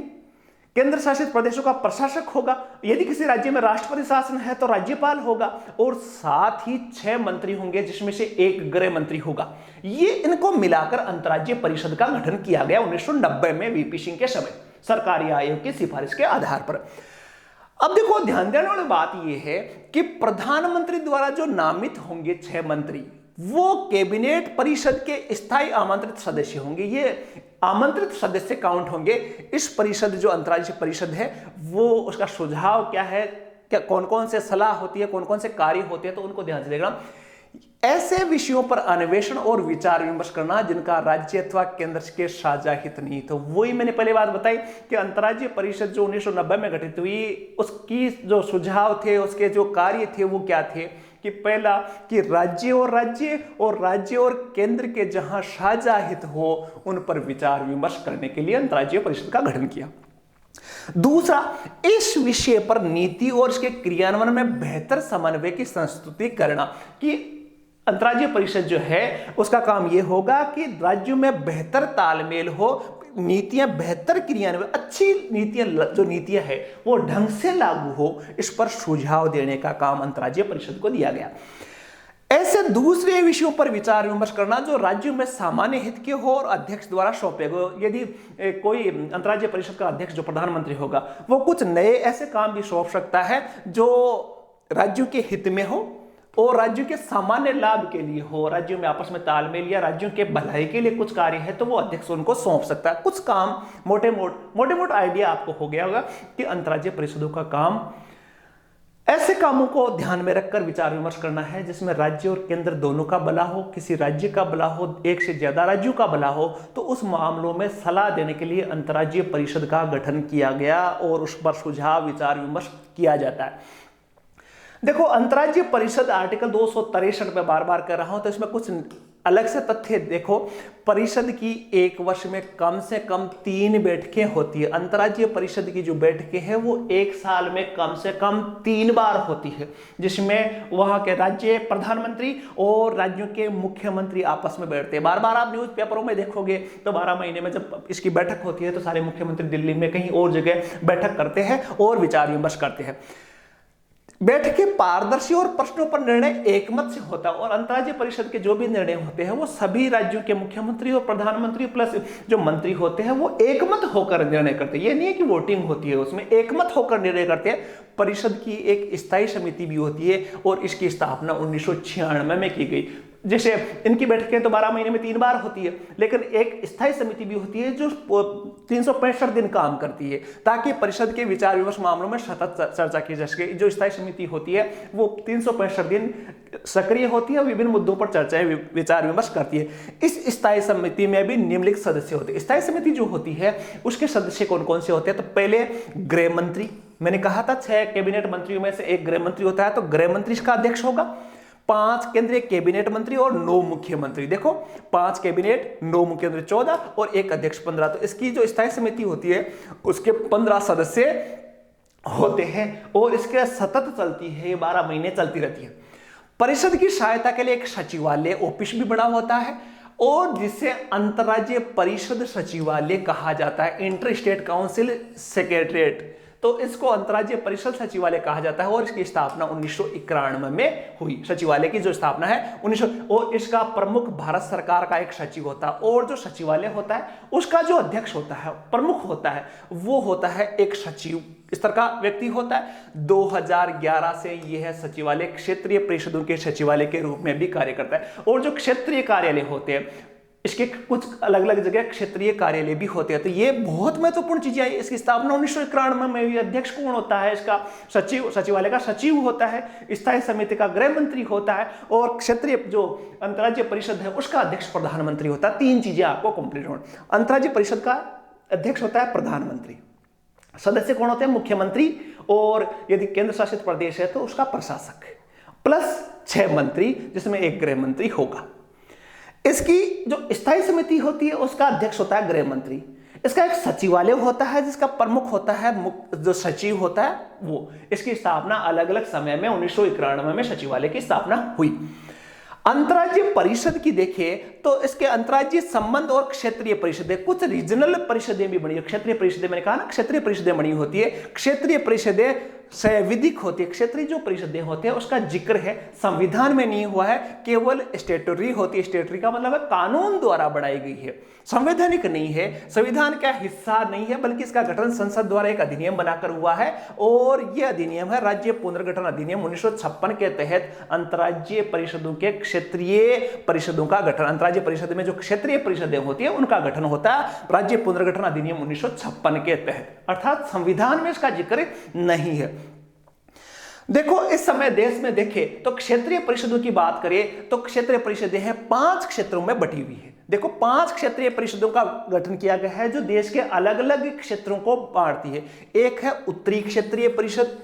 केंद्र शासित प्रदेशों का प्रशासक होगा, यदि किसी राज्य में राष्ट्रपति शासन है तो राज्यपाल होगा, और साथ ही 6 मंत्री होंगे जिसमें से एक गृह मंत्री होगा। ये इनको मिलाकर अंतर्राज्यीय परिषद का गठन किया गया 1990 में वीपी सिंह के समय, सरकारी आयोग की सिफारिश के आधार पर। अब देखो, ध्यान देने वाली बात यह है कि प्रधानमंत्री द्वारा जो नामित होंगे 6 मंत्री, वो कैबिनेट परिषद के स्थायी आमंत्रित सदस्य होंगे। ये आमंत्रित सदस्य काउंट होंगे। इस परिषद, जो अंतर्राज्यीय परिषद है, वो उसका सुझाव क्या है, क्या कौन कौन से सलाह होती है, कौन कौन से कार्य होते हैं, तो उनको ध्यान से देखना। ऐसे विषयों पर अन्वेषण और विचार विमर्श करना जिनका राज्य अथवा केंद्र के साझा हित नहीं। तो वही मैंने पहले बात बताई कि अंतर्राज्यीय परिषद जो 1990 में गठित हुई, उसकी जो सुझाव थे, उसके जो कार्य थे, वो क्या थे कि पहला कि राज्य और केंद्र के जहां साझा हित हो उन पर विचार विमर्श करने के लिए अंतर्राज्यीय परिषद का गठन किया। दूसरा, इस विषय पर नीति और इसके क्रियान्वयन में बेहतर समन्वय की संस्तुति करना, कि अंतर्राज्यीय परिषद जो है उसका काम यह होगा कि राज्यों में बेहतर तालमेल हो, नीतियां बेहतर क्रियान्वयन, अच्छी नीतियां, जो नीतियां है वो ढंग से लागू हो, इस पर सुझाव देने का काम अंतर्राज्यीय परिषद को दिया गया। ऐसे दूसरे विषयों पर विचार विमर्श करना जो राज्यों में सामान्य हित के हो और अध्यक्ष द्वारा सौंपे गए। यदि कोई अंतर्राज्यीय परिषद का अध्यक्ष जो प्रधानमंत्री होगा, वो कुछ नए ऐसे काम भी सौंप सकता है जो राज्यों के हित में हो और राज्यों के सामान्य लाभ के लिए हो, राज्यों में आपस में तालमेल या राज्यों के भलाई के लिए कुछ कार्य है, तो वो अध्यक्ष उनको सौंप सकता है। कुछ काम मोटे मोटे आइडिया आपको हो गया होगा कि अंतर्राज्यीय परिषदों का काम ऐसे कामों को ध्यान में रखकर विचार विमर्श करना है जिसमें राज्य और केंद्र दोनों का भला हो, किसी राज्य का भला हो, एक से ज्यादा राज्यों का भला हो, तो उस मामलों में सलाह देने के लिए अंतर्राज्यीय परिषद का गठन किया गया और उस पर सुझाव विचार विमर्श किया जाता है। देखो, अंतर्राज्यीय परिषद आर्टिकल 263 पे बार बार कर रहा हूं, तो इसमें कुछ अलग से तथ्य देखो। परिषद की एक वर्ष में कम से कम 3 बैठकें होती है। अंतर्राज्यीय परिषद की जो बैठकें हैं वो एक साल में कम से कम 3 बार होती है, जिसमें वहां के राज्य प्रधानमंत्री और राज्यों के मुख्यमंत्री आपस में बैठते हैं। बार बार आप न्यूज पेपरों में देखोगे तो 12 महीने में जब इसकी बैठक होती है तो सारे मुख्यमंत्री दिल्ली में कहीं और जगह बैठक करते हैं और विचार विमर्श करते हैं। बैठकें पारदर्शी और प्रश्नों पर निर्णय एकमत से होता है, और अंतर्राज्यीय परिषद के जो भी निर्णय होते हैं वो सभी राज्यों के मुख्यमंत्री और प्रधानमंत्री प्लस जो मंत्री होते हैं वो एकमत होकर निर्णय करते हैं। ये नहीं है कि वोटिंग होती है, उसमें एकमत होकर निर्णय करते हैं। परिषद की एक स्थायी समिति भी होती है और इसकी स्थापना 1996 में की गई। जैसे इनकी बैठकें तो 12 महीने में 3 बार होती है, लेकिन एक स्थायी समिति भी होती है जो 365 दिन काम करती है, ताकि परिषद के विचार विमर्श मामलों में सतत चर्चा की जा सके। जो स्थायी समिति होती है वो 365 दिन सक्रिय होती है और विभिन्न मुद्दों पर चर्चाएं विचार विमर्श करती है। इस स्थायी समिति में भी निम्नलिखित सदस्य होते हैं। स्थायी समिति जो होती है उसके सदस्य कौन कौन से होते हैं? तो पहले गृह मंत्री, मैंने कहा था 6 कैबिनेट मंत्रियों में से एक गृह मंत्री होता है, तो गृह मंत्री इसका अध्यक्ष होगा। 5 केंद्रीय कैबिनेट मंत्री और 9 मुख्यमंत्री। देखो, 5 कैबिनेट, 9 मुख्यमंत्री 14 और एक अध्यक्ष 15। तो इसकी जो स्थायी समिति होती है उसके 15 सदस्य होते हैं और इसके सतत चलती है, 12 महीने चलती रहती है। परिषद की सहायता के लिए एक सचिवालय ऑफिस भी बना होता है और जिसे अंतर्राज्यीय परिषद सचिवालय कहा जाता है, इंटर स्टेट काउंसिल सेक्रेटरीट। तो इसको अंतर्राज्यीय परिषद सचिवालय कहा जाता है और इसकी स्थापना 1991 में हुई। सचिवालय की जो स्थापना है 1900, और इसका प्रमुख भारत सरकार का एक सचिव होता है, और जो सचिवालय होता है उसका जो अध्यक्ष होता है, प्रमुख होता है, वो होता है एक सचिव, इस तरह का व्यक्ति होता है। 2011 से यह सचिवालय क्षेत्रीय परिषदों के सचिवालय के रूप में भी कार्य करता है। और जो क्षेत्रीय कार्यालय होते हैं इसके कुछ अलग अलग जगह क्षेत्रीय कार्यालय भी होते हैं। तो ये बहुत महत्वपूर्ण चीजें आई। इसकी स्थापना 1991 में हुई। अध्यक्ष कौन होता है? इसका सचिव, सचिवालय का सचिव होता है, स्थायी समिति का गृह मंत्री होता है और क्षेत्रीय जो अंतर्राज्यीय परिषद है उसका अध्यक्ष प्रधानमंत्री होता है। 3 चीजें आपको कंप्लीट होना। अंतर्राज्यीय परिषद का अध्यक्ष होता है प्रधानमंत्री, सदस्य कौन होते हैं? मुख्यमंत्री, और यदि केंद्र शासित प्रदेश है तो उसका प्रशासक, प्लस 6 मंत्री जिसमें एक गृह मंत्री होगा। इसकी जो स्थायी समिति होती है उसका अध्यक्ष होता है गृह मंत्री। इसका एक सचिवालय होता है जिसका प्रमुख होता है जो सचिव होता है वो। इसकी स्थापना अलग अलग समय में 1991 में सचिवालय की स्थापना हुई। अंतर्राज्यीय परिषद की देखें तो इसके अंतर्राज्यीय संबंध और क्षेत्रीय परिषदें, कुछ रीजनल परिषदें भी बनी है। क्षेत्रीय परिषदें मैंने कहा ना, क्षेत्रीय परिषदें बनी होती है। क्षेत्रीय परिषदें संवैधानिक होती है। क्षेत्रीय जो परिषदें होते हैं उसका जिक्र है, संविधान में नहीं हुआ है, केवल स्टेटरी होती है। स्टेटरी का मतलब है कानून द्वारा बनाई गई है, संवैधानिक नहीं है, संविधान का हिस्सा नहीं है, बल्कि इसका गठन संसद द्वारा एक अधिनियम बनाकर हुआ है। और यह अधिनियम है राज्य पुनर्गठन अधिनियम 1956 के तहत अंतर्राज्यीय परिषदों के क्षेत्रीय परिषदों का गठन, अंतर्राज्यीय परिषद में जो क्षेत्रीय परिषदें होती है उनका गठन होता है राज्य पुनर्गठन अधिनियम 1956 के तहत, अर्थात संविधान में इसका जिक्र नहीं है। देखो इस समय देश में देखें तो क्षेत्रीय परिषदों की बात करें तो क्षेत्रीय परिषदें हैं 5 क्षेत्रों में बटी हुई है। देखो 5 क्षेत्रीय परिषदों का गठन किया गया है जो देश के अलग अलग क्षेत्रों को बांटती है। एक है उत्तरी क्षेत्रीय परिषद,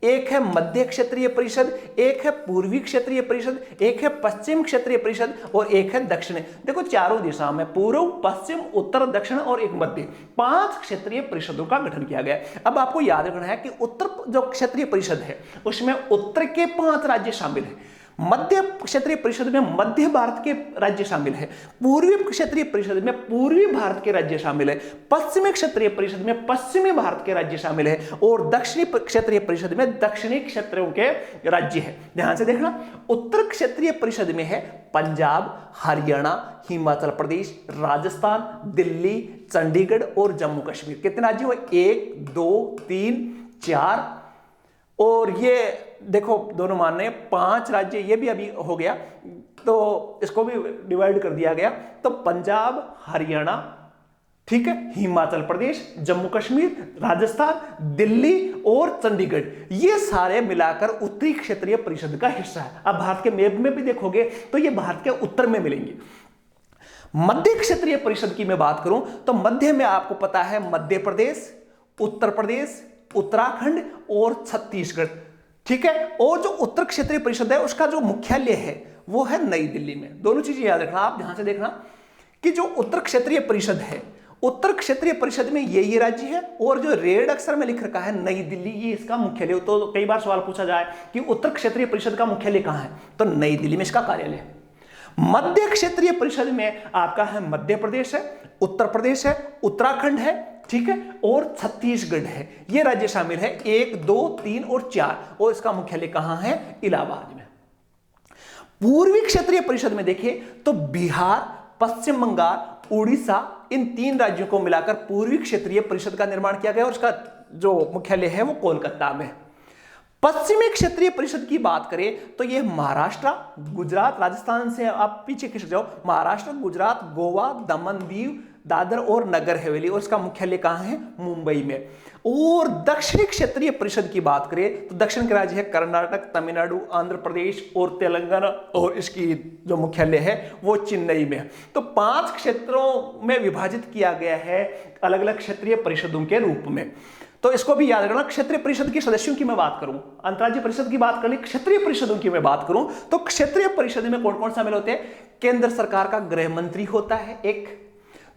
एक है मध्य क्षेत्रीय परिषद, एक है पूर्वी क्षेत्रीय परिषद, एक है पश्चिम क्षेत्रीय परिषद और एक है दक्षिण। देखो चारों दिशा में पूर्व, पश्चिम, उत्तर, दक्षिण और एक मध्य, 5 क्षेत्रीय परिषदों का गठन किया गया। अब आपको याद रखना है कि उत्तर जो क्षेत्रीय परिषद है उसमें उत्तर के 5 राज्य शामिल है, मध्य क्षेत्रीय परिषद में मध्य भारत के राज्य शामिल है, पूर्वी क्षेत्रीय परिषद में पूर्वी भारत के राज्य शामिल है, पश्चिमी क्षेत्रीय परिषद में पश्चिमी भारत के राज्य शामिल है और दक्षिणी क्षेत्रीय परिषद में दक्षिणी क्षेत्रों के राज्य है। ध्यान से देखना, उत्तर क्षेत्रीय परिषद में है पंजाब, हरियाणा, हिमाचल प्रदेश, राजस्थान, दिल्ली, चंडीगढ़ और जम्मू कश्मीर। कितने राज्य हुए? 1 2 3 4 और ये देखो दोनों मानने 5 राज्य, ये भी अभी हो गया तो इसको भी डिवाइड कर दिया गया। तो पंजाब, हरियाणा, ठीक है, हिमाचल प्रदेश, जम्मू कश्मीर, राजस्थान, दिल्ली और चंडीगढ़, ये सारे मिलाकर उत्तरी क्षेत्रीय परिषद का हिस्सा है। अब भारत के मैप में भी देखोगे तो ये भारत के उत्तर में मिलेंगे। मध्य क्षेत्रीय परिषद की मैं बात करूं तो मध्य में आपको पता है मध्य प्रदेश, उत्तर प्रदेश, उत्तराखंड और छत्तीसगढ़, ठीक है। और जो उत्तर क्षेत्रीय परिषद है उसका जो मुख्यालय है वो है नई दिल्ली में। दोनों चीजें याद रखना, आप ध्यान से देखना कि जो उत्तर क्षेत्रीय परिषद है, उत्तर क्षेत्रीय परिषद में ये राज्य है और जो रेड अक्षर में लिख रखा है नई दिल्ली, ये इसका मुख्यालय। तो कई बार सवाल पूछा जाए कि उत्तर क्षेत्रीय परिषद का मुख्यालय कहां है, तो नई दिल्ली में इसका कार्यालय है। मध्य क्षेत्रीय परिषद में आपका है मध्य प्रदेश है, उत्तर प्रदेश है, उत्तराखंड है, ठीक है, और छत्तीसगढ़ है, ये राज्य शामिल है 1 2 3 और 4 और इसका मुख्यालय कहां है? इलाहाबाद में। पूर्वी क्षेत्रीय परिषद में देखें तो बिहार, पश्चिम बंगाल, उड़ीसा, इन 3 राज्यों को मिलाकर पूर्वी क्षेत्रीय परिषद का निर्माण किया गया और उसका जो मुख्यालय है वो कोलकाता में। पश्चिमी क्षेत्रीय परिषद की बात करें तो ये महाराष्ट्र, गुजरात, राजस्थान से आप पीछे खिसक जाओ, महाराष्ट्र, गुजरात, गोवा, दमन दीव, दादर और नगर हवेली और इसका मुख्यालय कहां है? मुंबई में। और दक्षिणी क्षेत्रीय परिषद की बात करें तो दक्षिण के राज्य है कर्नाटक, तमिलनाडु, आंध्र प्रदेश और तेलंगाना और इसकी जो मुख्यालय है वो चेन्नई में है। तो 5 क्षेत्रों में विभाजित किया गया है अलग अलग क्षेत्रीय परिषदों के रूप में। तो इसको भी याद रखना। क्षेत्रीय परिषद के सदस्यों की मैं बात करूं, अंतर्राज्यीय परिषद की बात कर ली, क्षेत्रीय परिषदों की मैं बात करूं तो क्षेत्रीय परिषद में कौन कौन शामिल होते हैं? केंद्र सरकार का गृह मंत्री होता है एक,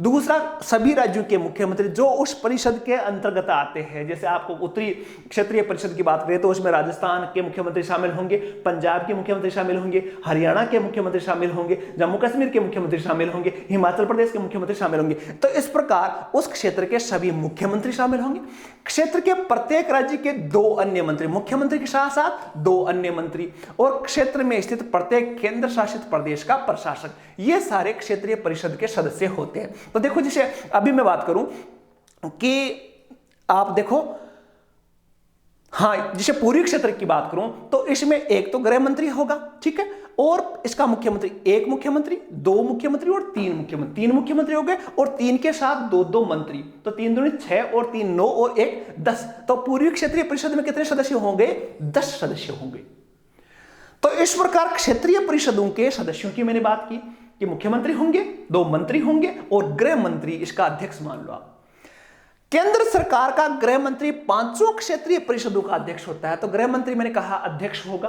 दूसरा सभी राज्यों के मुख्यमंत्री जो उस परिषद के अंतर्गत आते हैं। जैसे आपको उत्तरी क्षेत्रीय परिषद की बात करें तो उसमें राजस्थान के मुख्यमंत्री शामिल होंगे, पंजाब के मुख्यमंत्री शामिल होंगे, हरियाणा के मुख्यमंत्री शामिल होंगे, जम्मू कश्मीर के मुख्यमंत्री शामिल होंगे, हिमाचल प्रदेश के मुख्यमंत्री शामिल होंगे। तो इस प्रकार उस क्षेत्र के सभी मुख्यमंत्री शामिल होंगे। क्षेत्र के प्रत्येक राज्य के 2 अन्य मंत्री, मुख्यमंत्री के साथ साथ 2 अन्य मंत्री, और क्षेत्र में स्थित प्रत्येक केंद्र शासित प्रदेश का प्रशासक, ये सारे क्षेत्रीय परिषद के सदस्य होते हैं। तो देखो जैसे अभी मैं बात करूं कि आप देखो, हाँ, जैसे पूर्वी क्षेत्र की बात करूं तो इसमें एक तो गृह मंत्री होगा, ठीक है, और इसका मुख्यमंत्री, 1 मुख्यमंत्री, 2 मुख्यमंत्री और 3 मुख्यमंत्री, 3 मुख्यमंत्री हो गए और 3 के साथ 2 मंत्री, तो 3 दूनी 6 और 3 9 और 1 10। तो पूर्वी क्षेत्रीय परिषद में कितने सदस्य होंगे? 10 सदस्य होंगे। तो इस प्रकार क्षेत्रीय परिषदों के सदस्यों की मैंने बात की कि मुख्यमंत्री होंगे, 2 मंत्री होंगे और गृह मंत्री इसका अध्यक्ष मान लो आप। केंद्र सरकार का गृह मंत्री 5 क्षेत्रीय परिषदों का अध्यक्ष होता है। तो गृह मंत्री मैंने कहा अध्यक्ष होगा,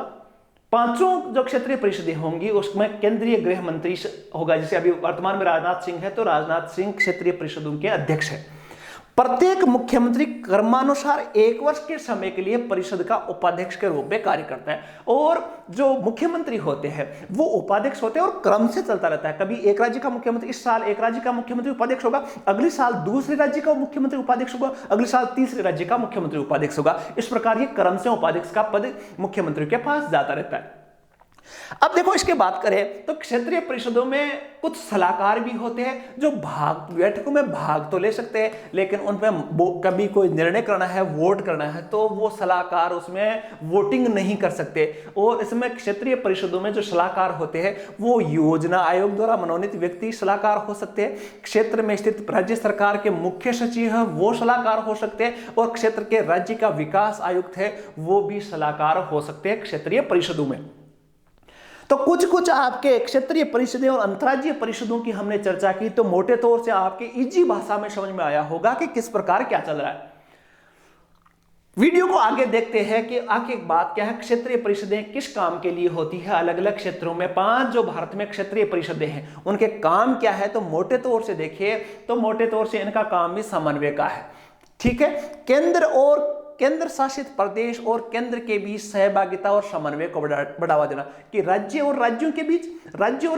पांचों जो क्षेत्रीय परिषदें होंगी उसमें केंद्रीय गृह मंत्री होगा। जैसे अभी वर्तमान में राजनाथ सिंह है तो राजनाथ सिंह क्षेत्रीय परिषदों के अध्यक्ष है। प्रत्येक मुख्यमंत्री क्रमानुसार 1 वर्ष के समय के लिए परिषद का उपाध्यक्ष के रूप में कार्य करता है, और जो मुख्यमंत्री होते हैं वो उपाध्यक्ष होते हैं और क्रम से चलता रहता है। कभी एक राज्य का मुख्यमंत्री, इस साल एक राज्य का मुख्यमंत्री उपाध्यक्ष होगा, अगले साल दूसरे राज्य का मुख्यमंत्री उपाध्यक्ष होगा, अगले साल तीसरे राज्य का मुख्यमंत्री उपाध्यक्ष होगा। इस प्रकार ये क्रम से उपाध्यक्ष का पद मुख्यमंत्री के पास जाता रहता है। अब देखो, इसके बात करें तो क्षेत्रीय परिषदों में कुछ सलाहकार भी होते हैं जो बैठकों में भाग तो ले सकते हैं, लेकिन उनमें कभी कोई निर्णय करना है, वोट करना है, तो वो सलाहकार उसमें वोटिंग नहीं कर सकते। और इसमें क्षेत्रीय परिषदों में जो सलाहकार होते हैं वो योजना आयोग द्वारा मनोनीत व्यक्ति सलाहकार हो सकते हैं, क्षेत्र में स्थित राज्य सरकार के मुख्य सचिव है वो सलाहकार हो सकते हैं, और क्षेत्र के राज्य का विकास आयुक्त है वो भी सलाहकार हो सकते हैं क्षेत्रीय परिषदों में। तो कुछ आपके क्षेत्रीय परिषदें और अंतर्राज्यीय परिषदों की हमने चर्चा की, तो मोटे तौर से आपके इजी भाषा में समझ में आया होगा कि किस प्रकार क्या चल रहा है। वीडियो को आगे देखते हैं कि आखिर बात क्या है, क्षेत्रीय परिषदें किस काम के लिए होती है। अलग अलग क्षेत्रों में 5 जो भारत में क्षेत्रीय परिषदें हैं उनके काम क्या है, तो मोटे तौर से देखिए तो मोटे तौर से इनका काम भी समन्वय का है। ठीक है, केंद्र शासित प्रदेश और केंद्र के बीच सहभागिता और समन्वय को बढ़ावा देना, कि राज्य और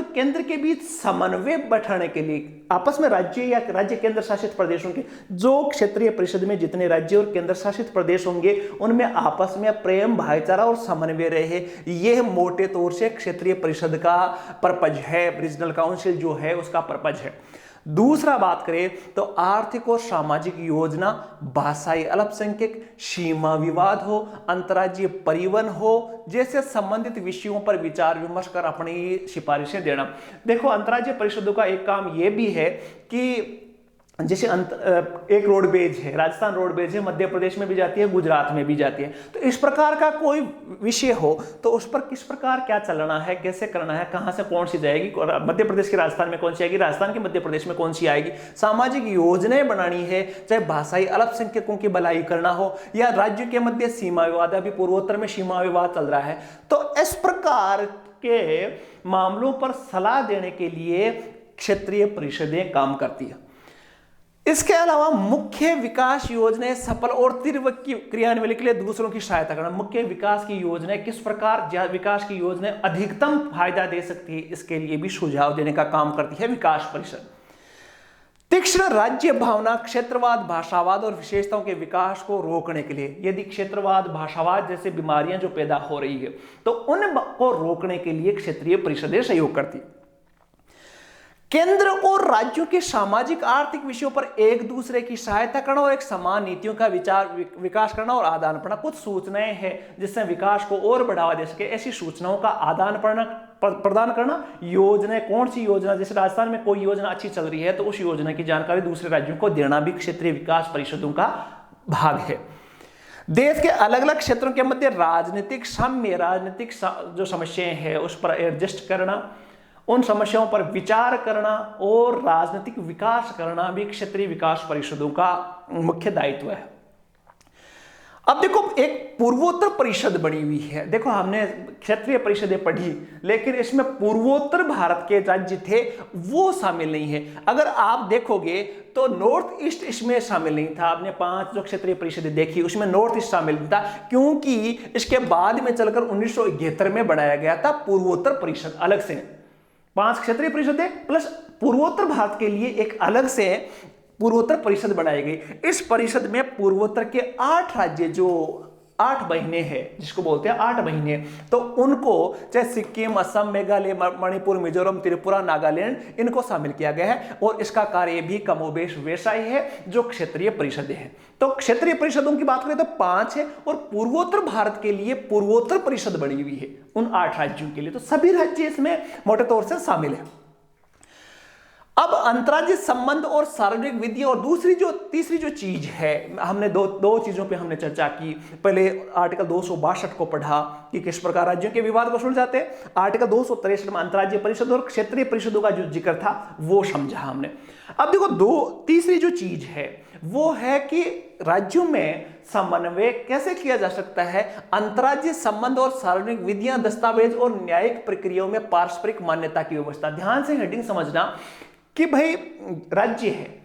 केंद्र के बीच समन्वय बैठाने के लिए आपस में राज्य केंद्र शासित प्रदेशों के जो क्षेत्रीय परिषद में जितने राज्य और केंद्र शासित प्रदेश होंगे उनमें आपस में प्रेम, भाईचारा और समन्वय रहे, यह मोटे तौर से क्षेत्रीय परिषद का पर्पज है, रीजनल काउंसिल जो है उसका पर्पज है। दूसरा बात करें तो आर्थिक और सामाजिक योजना, भाषाई अल्पसंख्यक, सीमा विवाद हो, अंतर्राज्यीय परिवहन हो जैसे संबंधित विषयों पर विचार विमर्श कर अपनी सिफारिशें देना। देखो, अंतर्राज्यीय परिषदों का एक काम यह भी है कि जैसे एक रोडवेज है, राजस्थान रोडवेज है, मध्य प्रदेश में भी जाती है, गुजरात में भी जाती है, तो इस प्रकार का कोई विषय हो तो उस पर किस प्रकार क्या चलना है, कैसे करना है, कहां से कौन सी जाएगी, मध्य प्रदेश के राजस्थान में कौन सी आएगी, राजस्थान के मध्य प्रदेश में कौन सी आएगी, सामाजिक योजनाएं बनानी है, चाहे भाषाई अल्पसंख्यकों की भलाई करना हो या राज्य के मध्य सीमा विवाद, अभी पूर्वोत्तर में सीमा विवाद चल रहा है, तो इस प्रकार के मामलों पर सलाह देने के लिए क्षेत्रीय परिषदें काम करती है। इसके अलावा मुख्य विकास योजनाएं सफल और तीव्र क्रियान्वयन के लिए दूसरों की सहायता करना, मुख्य विकास की योजनाएं किस प्रकार विकास की योजनाएं अधिकतम फायदा दे सकती है इसके लिए भी सुझाव देने का काम करती है विकास परिषद। तीक्ष्ण राज्य भावना, क्षेत्रवाद, भाषावाद और विशेषताओं के विकास को रोकने के लिए, यदि क्षेत्रवाद, भाषावाद जैसे बीमारियां जो पैदा हो रही है तो उनको रोकने के लिए क्षेत्रीय परिषदें सहयोग करती है। केंद्र और राज्यों के सामाजिक आर्थिक विषयों पर एक दूसरे की सहायता करना और एक समान नीतियों का विकास करना और आदान प्रदान, कुछ सूचनाएं हैं जिससे विकास को और बढ़ावा दे सके, ऐसी सूचनाओं का आदान प्रदान करना। योजनाएं, कौन सी योजना, जैसे राजस्थान में कोई योजना अच्छी चल रही है तो उस योजना की जानकारी दूसरे राज्यों को देना भी क्षेत्रीय विकास परिषदों का भाग है। देश के अलग अलग क्षेत्रों के मध्य राजनीतिक जो समस्याएं हैं उस पर एडजस्ट करना, उन समस्याओं पर विचार करना और राजनीतिक विकास करना भी क्षेत्रीय विकास परिषदों का मुख्य दायित्व है। अब देखो, एक पूर्वोत्तर परिषद बनी हुई है। देखो, हमने क्षेत्रीय परिषदें पढ़ी लेकिन इसमें पूर्वोत्तर भारत के राज्य थे वो शामिल नहीं है। अगर आप देखोगे तो नॉर्थ ईस्ट इसमें शामिल नहीं था। आपने 5 जो क्षेत्रीय परिषदें देखी उसमें नॉर्थ ईस्ट शामिल नहीं था, क्योंकि इसके बाद में चलकर 1971 में बनाया गया था पूर्वोत्तर परिषद अलग से। 5 क्षेत्रीय परिषदें प्लस पूर्वोत्तर भारत के लिए एक अलग से पूर्वोत्तर परिषद बनाई गई। इस परिषद में पूर्वोत्तर के 8 राज्य जो 8 महीने हैं, जिसको बोलते हैं 8 महीने, तो उनको चाहे सिक्किम, असम, मेघालय, मणिपुर, मिजोरम, त्रिपुरा, नागालैंड, इनको शामिल किया गया है और इसका कार्य भी कमोबेश वैसा ही है जो क्षेत्रीय परिषदें हैं। तो क्षेत्रीय परिषदों की बात करें तो 5 है और पूर्वोत्तर भारत के लिए पूर्वोत्तर परिषद बनी हुई है उन 8 राज्यों के लिए, तो सभी राज्य इसमें मोटे तौर से शामिल है। अब अंतर्राज्यीय संबंध और सार्वजनिक विधियां और तीसरी जो चीज है, हमने दो चीजों पे हमने चर्चा की। पहले आर्टिकल 262 को पढ़ा कि किस प्रकार राज्यों के विवाद को सुलझाते हैं। आर्टिकल 263 में अंतर्राज्यीय परिषद और क्षेत्रीय परिषदों का जो जिक्र था वो समझा हमने। अब देखो, तीसरी जो चीज है वो है कि राज्यों में समन्वय कैसे किया जा सकता है, अंतर्राज्यीय संबंध और सार्वजनिक विधियां, दस्तावेज और न्यायिक प्रक्रियाओं में पारस्परिक मान्यता की व्यवस्था। ध्यान से हेडिंग समझना कि भाई राज्य है,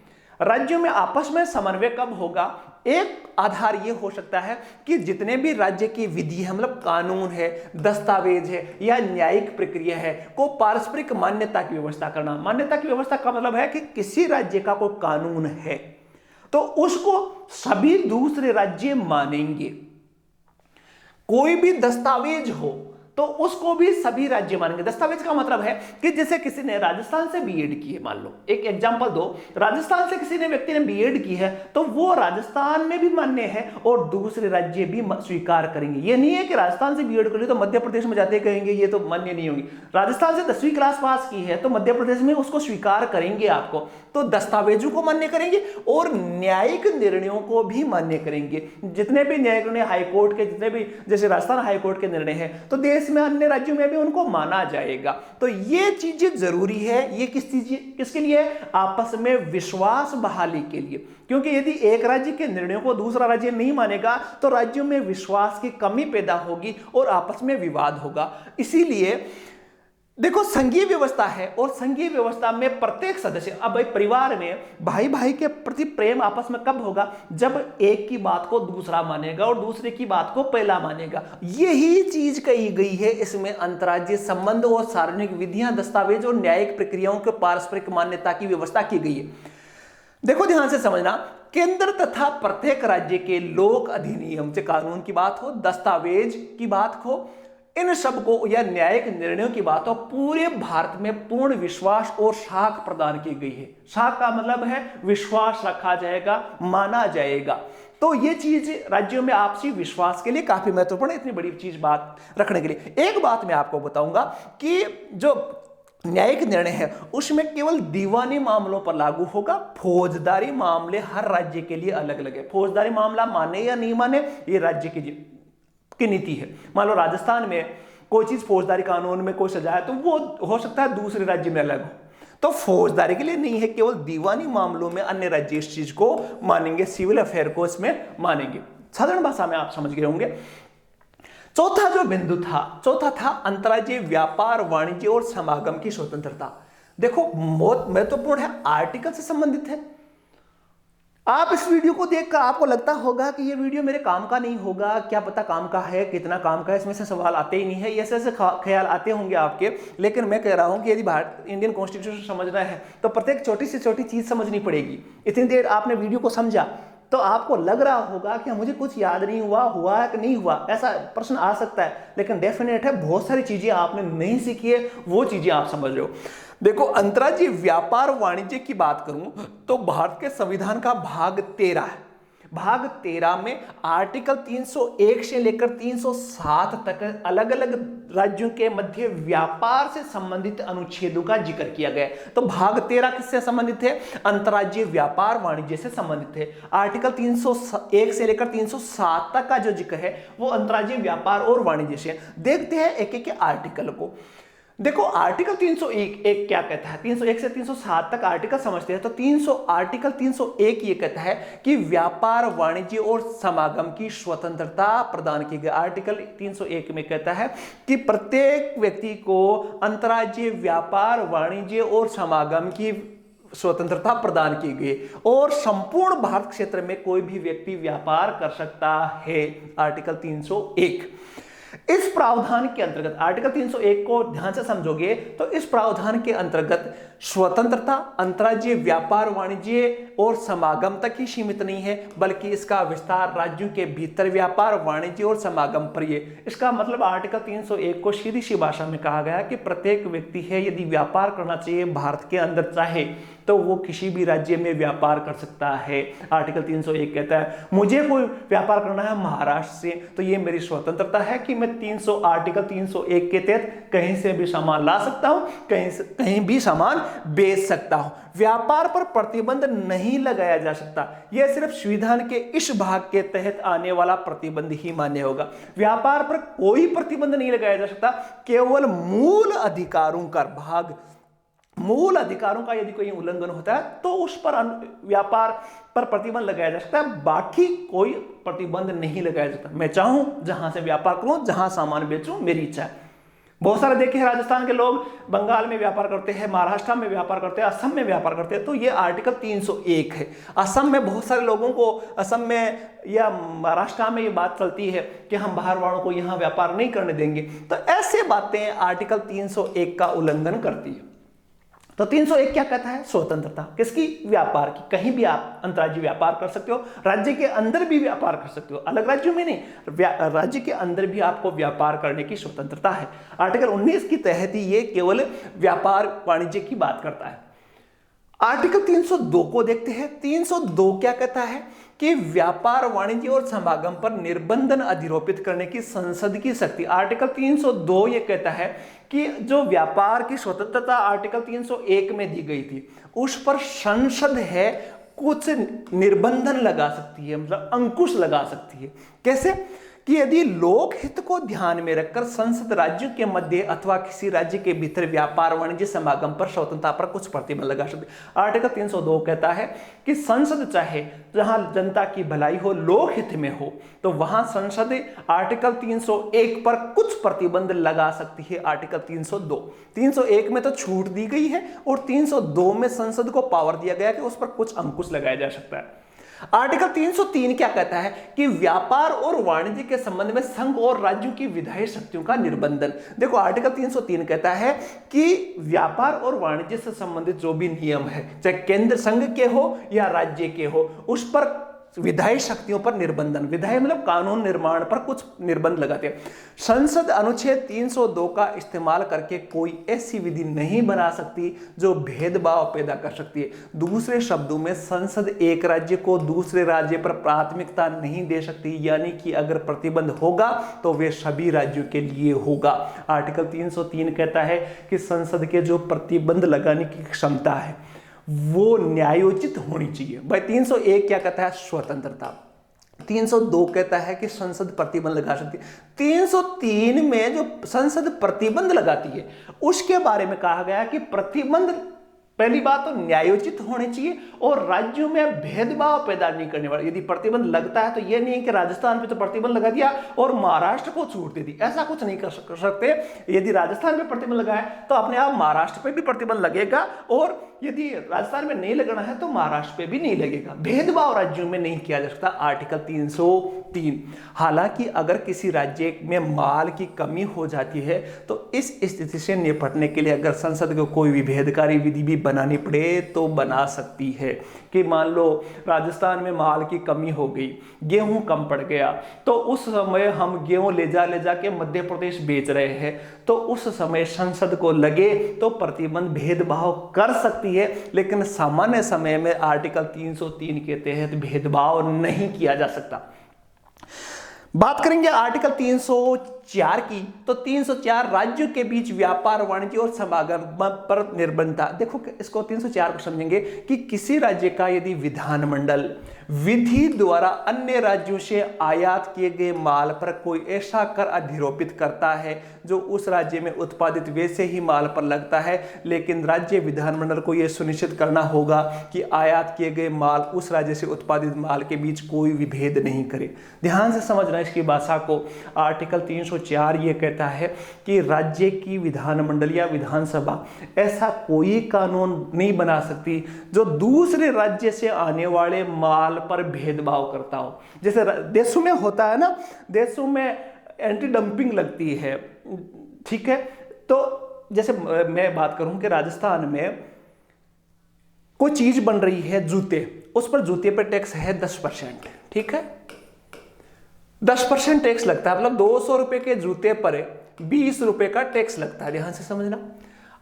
राज्यों में आपस में समन्वय कब होगा। एक आधार यह हो सकता है कि जितने भी राज्य की विधि है, मतलब कानून है, दस्तावेज है या न्यायिक प्रक्रिया है, को पारस्परिक मान्यता की व्यवस्था करना। मान्यता की व्यवस्था का मतलब है कि किसी राज्य का कोई कानून है तो उसको सभी दूसरे राज्य मानेंगे। कोई भी दस्तावेज हो तो उसको भी सभी राज्य मानेंगे। दस्तावेज का मतलब है कि जैसे किसी ने राजस्थान से बीएड की है, मान लो एक एग्जांपल दो, राजस्थान से किसी ने व्यक्ति ने बीएड की है तो वो राजस्थान में भी मान्य है और दूसरे राज्य भी स्वीकार करेंगे। ये नहीं है कि राजस्थान से बीएड कर ली तो मध्य प्रदेश में जाते कहेंगे ये तो मान्य नहीं होगी। राजस्थान से 10वीं क्लास पास की है तो मध्य प्रदेश में उसको स्वीकार करेंगे आपको, तो दस्तावेजों को मान्य करेंगे और न्यायिक निर्णयों को भी मान्य करेंगे। जितने भी न्यायिक निर्णय हाईकोर्ट के, जितने भी जैसे राजस्थान हाईकोर्ट के निर्णय है तो देश में अन्य राज्यों में भी उनको माना जाएगा। तो ये चीजें जरूरी है। ये किसके लिए? आपस में विश्वास बहाली के लिए। क्योंकि यदि एक राज्य के निर्णयों को दूसरा राज्य नहीं मानेगा तो राज्यों में विश्वास की कमी पैदा होगी और आपस में विवाद होगा। इसीलिए देखो, संघीय व्यवस्था है और संघीय व्यवस्था में प्रत्येक सदस्य, अब भाई परिवार में भाई भाई के प्रति प्रेम आपस में कब होगा? जब एक की बात को दूसरा मानेगा और दूसरे की बात को पहला मानेगा। यही चीज कही गई है इसमें। अंतर्राज्यीय संबंध और सार्वजनिक विधियां, दस्तावेज और न्यायिक प्रक्रियाओं के पारस्परिक मान्यता की व्यवस्था की गई है। देखो ध्यान से समझना, केंद्र तथा प्रत्येक राज्य के लोक अधिनियम से कानून की बात हो, दस्तावेज की बात हो, इन सब को या न्यायिक निर्णयों की बात हो, पूरे भारत में पूर्ण विश्वास और साख प्रदान की गई है। साख का मतलब है विश्वास रखा जाएगा, माना जाएगा। तो ये चीज राज्यों में आपसी विश्वास के लिए काफी महत्वपूर्ण है, इतनी बड़ी चीज बात रखने के लिए। एक बात मैं आपको बताऊंगा कि जो न्यायिक निर्णय है उसमें केवल दीवानी मामलों पर लागू होगा। फौजदारी मामले हर राज्य के लिए अलग अलग है। फौजदारी मामला माने या नहीं माने ये राज्य की नीति है। मान लो राजस्थान में कोई चीज फौजदारी कानून में कोई सजा है तो वो हो सकता है दूसरे राज्य में अलग हो, तो फौजदारी के लिए नहीं है, केवल दीवानी मामलों में अन्य राज्य इस चीज को मानेंगे, सिविल अफेयर को इसमें मानेंगे। साधारण भाषा में आप समझ गए होंगे। चौथा जो बिंदु था, चौथा था अंतर्राज्यीय व्यापार, वाणिज्य और समागम की स्वतंत्रता। देखो बहुत महत्वपूर्ण है, आर्टिकल से संबंधित है। आप इस वीडियो को देखकर आपको लगता होगा कि ये वीडियो मेरे काम का नहीं होगा, क्या पता काम का है, कितना काम का है, इसमें से सवाल आते ही नहीं है, ऐसे ऐसे ख्याल आते होंगे आपके। लेकिन मैं कह रहा हूं कि यदि भारत इंडियन कॉन्स्टिट्यूशन समझना है तो प्रत्येक छोटी से छोटी चीज समझनी पड़ेगी। इतनी देर आपने वीडियो को समझा तो आपको लग रहा होगा कि मुझे कुछ याद नहीं हुआ, हुआ कि नहीं हुआ, ऐसा प्रश्न आ सकता है। लेकिन डेफिनेट है बहुत सारी चीजें आपने नहीं सीखी है, वो चीजें आप समझ रहे हो। देखो, अंतर्राज्यीय व्यापार वाणिज्य की बात करूं तो भारत के संविधान का भाग 13 है। भाग 13 में आर्टिकल 301 से लेकर 307 तक अलग अलग राज्यों के मध्य व्यापार से संबंधित अनुच्छेदों का जिक्र किया गया है। तो भाग 13 किससे संबंधित है? अंतर्राज्यीय व्यापार वाणिज्य से संबंधित है। आर्टिकल 301 से लेकर 307 तक का जो जिक्र है वो अंतर्राज्यीय व्यापार और वाणिज्य से। देखते हैं एक एक आर्टिकल को। देखो आर्टिकल 301 क्या कहता है? 301 से 307 तक आर्टिकल समझते हैं तो आर्टिकल 301 ये कहता है कि व्यापार, वाणिज्य और समागम की स्वतंत्रता प्रदान की गई। आर्टिकल 301 में कहता है कि प्रत्येक व्यक्ति को अंतर्राज्यीय व्यापार, वाणिज्य और समागम की स्वतंत्रता प्रदान की गई और संपूर्ण भारत क्षेत्र में कोई भी व्यक्ति व्यापार कर सकता है। आर्टिकल 301 इस प्रावधान के अंतर्गत, आर्टिकल 301 को ध्यान से समझोगे तो इस प्रावधान के अंतर्गत स्वतंत्रता अंतर्राज्यीय व्यापार, वाणिज्य और समागम तक ही सीमित नहीं है, बल्कि इसका विस्तार राज्यों के भीतर व्यापार, वाणिज्य और समागम पर ही। इसका मतलब आर्टिकल 301 को सीधी सी भाषा में कहा गया कि प्रत्येक व्यक्ति है यदि व्यापार करना चाहिए भारत के अंदर चाहे तो वो किसी भी राज्य में व्यापार कर सकता है। आर्टिकल 301 कहता है मुझे कोई व्यापार करना है महाराष्ट्र से तो ये मेरी स्वतंत्रता है कि मैं आर्टिकल 301 के तहत कहीं से भी सामान ला सकता हूं, कहीं भी सामान बेच सकता हूं। व्यापार पर प्रतिबंध नहीं लगाया जा सकता। यह सिर्फ संविधान के इस भाग के तहत आने वाला प्रतिबंध ही मान्य होगा। व्यापार पर कोई प्रतिबंध नहीं लगाया जा सकता, केवल मूल अधिकारों का भाग मूल अधिकारों का यदि कोई उल्लंघन होता है तो उस पर व्यापार पर प्रतिबंध लगाया जा सकता है, बाकी कोई प्रतिबंध नहीं लगाया जाता। मैं चाहूं जहां से व्यापार करूं, जहां सामान बेचूं, मेरी इच्छा है। बहुत सारे देखे हैं राजस्थान के लोग बंगाल में व्यापार करते हैं, महाराष्ट्र में व्यापार करते हैं, असम में व्यापार करते हैं, तो ये आर्टिकल 301 है। असम में बहुत सारे लोगों को, असम में या महाराष्ट्र में ये बात चलती है कि हम बाहर वालों को यहाँ व्यापार नहीं करने देंगे, तो ऐसे बातें आर्टिकल 301 का उल्लंघन करती है। तो 301 क्या कहता है? स्वतंत्रता किसकी? व्यापार की। कहीं भी आप अंतर्राज्यीय व्यापार कर सकते हो, राज्य के अंदर भी व्यापार कर सकते हो, अलग राज्यों में नहीं, राज्य के अंदर भी आपको व्यापार करने की स्वतंत्रता है। आर्टिकल 19 के तहत ही ये केवल व्यापार वाणिज्य की बात करता है। आर्टिकल 302 को देखते हैं। 302 क्या कहता है कि व्यापार, वाणिज्य और समागम पर निर्बंधन अधिरोपित करने की संसद की शक्ति। आर्टिकल 302 ये कहता है कि जो व्यापार की स्वतंत्रता आर्टिकल 301 में दी गई थी, उस पर संसद है कुछ निर्बंधन लगा सकती है, मतलब अंकुश लगा सकती है। कैसे? कि यदि लोक हित को ध्यान में रखकर संसद राज्यों के मध्य अथवा किसी राज्य के भीतर व्यापार, वाणिज्य, समागम पर स्वतंत्रता पर कुछ प्रतिबंध लगा सकती है। आर्टिकल 302 कहता है कि संसद चाहे जहां जनता की भलाई हो, लोक हित में हो, तो वहां संसद आर्टिकल 301 पर कुछ प्रतिबंध लगा सकती है। आर्टिकल 302, 301 में तो छूट दी गई है और 302 में संसद को पावर दिया गया कि उस पर कुछ अंकुश लगाया जा सकता है। आर्टिकल 303 क्या कहता है कि व्यापार और वाणिज्य के संबंध में संघ और राज्यों की विधायी शक्तियों का निर्बंधन। देखो, आर्टिकल 303 कहता है कि व्यापार और वाणिज्य से संबंधित जो भी नियम है, चाहे केंद्र संघ के हो या राज्य के हो, उस पर विधायी शक्तियों पर निर्बंधन। विधायी मतलब कानून निर्माण पर कुछ निर्बंध लगाते हैं। संसद अनुच्छेद 302 का इस्तेमाल करके कोई ऐसी विधि नहीं बना सकती जो भेदभाव पैदा कर सकती है। दूसरे शब्दों में, संसद एक राज्य को दूसरे राज्य पर प्राथमिकता नहीं दे सकती, यानी कि अगर प्रतिबंध होगा तो वे सभी राज्यों के लिए होगा। आर्टिकल 303 कहता है कि संसद के जो प्रतिबंध लगाने की क्षमता है वो न्यायोचित होनी चाहिए। भाई 301 क्या कहता है? स्वतंत्रता। 302 कहता है कि संसद प्रतिबंध लगा सकती है। 303 में जो संसद प्रतिबंध लगाती है उसके बारे में कहा गया कि प्रतिबंध, पहली बात तो न्यायोचित होने चाहिए और राज्यों में भेदभाव पैदा नहीं करने वाले। यदि प्रतिबंध लगता है तो यह नहीं है कि राजस्थान पे तो प्रतिबंध लगा दिया और महाराष्ट्र को छूट दे दी, ऐसा कुछ नहीं कर सकते। यदि राजस्थान पे प्रतिबंध लगा है तो अपने आप महाराष्ट्र पे भी प्रतिबंध लगेगा, और यदि राजस्थान में नहीं लगाना है तो महाराष्ट्र पे भी नहीं लगेगा। भेदभाव राज्यों में नहीं किया जा सकता। आर्टिकल 303। हालांकि अगर किसी राज्य में माल की कमी हो जाती है तो इस स्थिति से निपटने के लिए अगर संसद को कोई भी भेदकारी विधि भी बनानी पड़े तो बना सकती है। कि मान लो राजस्थान में माल की कमी हो गई, गेहूं कम पड़ गया, तो उस समय हम गेहूं ले जा के मध्य प्रदेश बेच रहे हैं, तो उस समय संसद को लगे तो प्रतिबंध भेदभाव कर सकती है, लेकिन सामान्य समय में आर्टिकल 303 के तहत भेदभाव नहीं किया जा सकता। बात करेंगे आर्टिकल 304 की, तो 304 राज्यों के बीच व्यापार, वाणिज्य और समागम पर निर्बंधता। देखो, इसको 304 को समझेंगे कि किसी राज्य का यदि विधानमंडल विधि द्वारा अन्य राज्यों से आयात किए गए माल पर कोई ऐसा कर अधिरोपित करता है जो उस राज्य में उत्पादित वैसे ही माल पर लगता है, लेकिन राज्य विधानमंडल को यह सुनिश्चित करना होगा कि आयात किए गए माल उस राज्य से उत्पादित माल के बीच कोई विभेद नहीं करे। ध्यान से समझना इसकी भाषा को। आर्टिकल 304 ये कहता है कि राज्य की विधानमंडल या विधानसभा ऐसा कोई कानून नहीं बना सकती जो दूसरे राज्य से आने वाले माल पर भेदभाव करता हो। जैसे देशों में होता है ना, देशों में एंटी डंपिंग लगती है, ठीक है। तो जैसे मैं बात करूं कि राजस्थान में कोई चीज बन रही है, जूते, उस पर जूते पर टैक्स है 10%, ठीक है। 10% टैक्स लगता है, मतलब 200 रुपए के जूते पर 20 रुपए का टैक्स लगता है। ध्यान से समझना।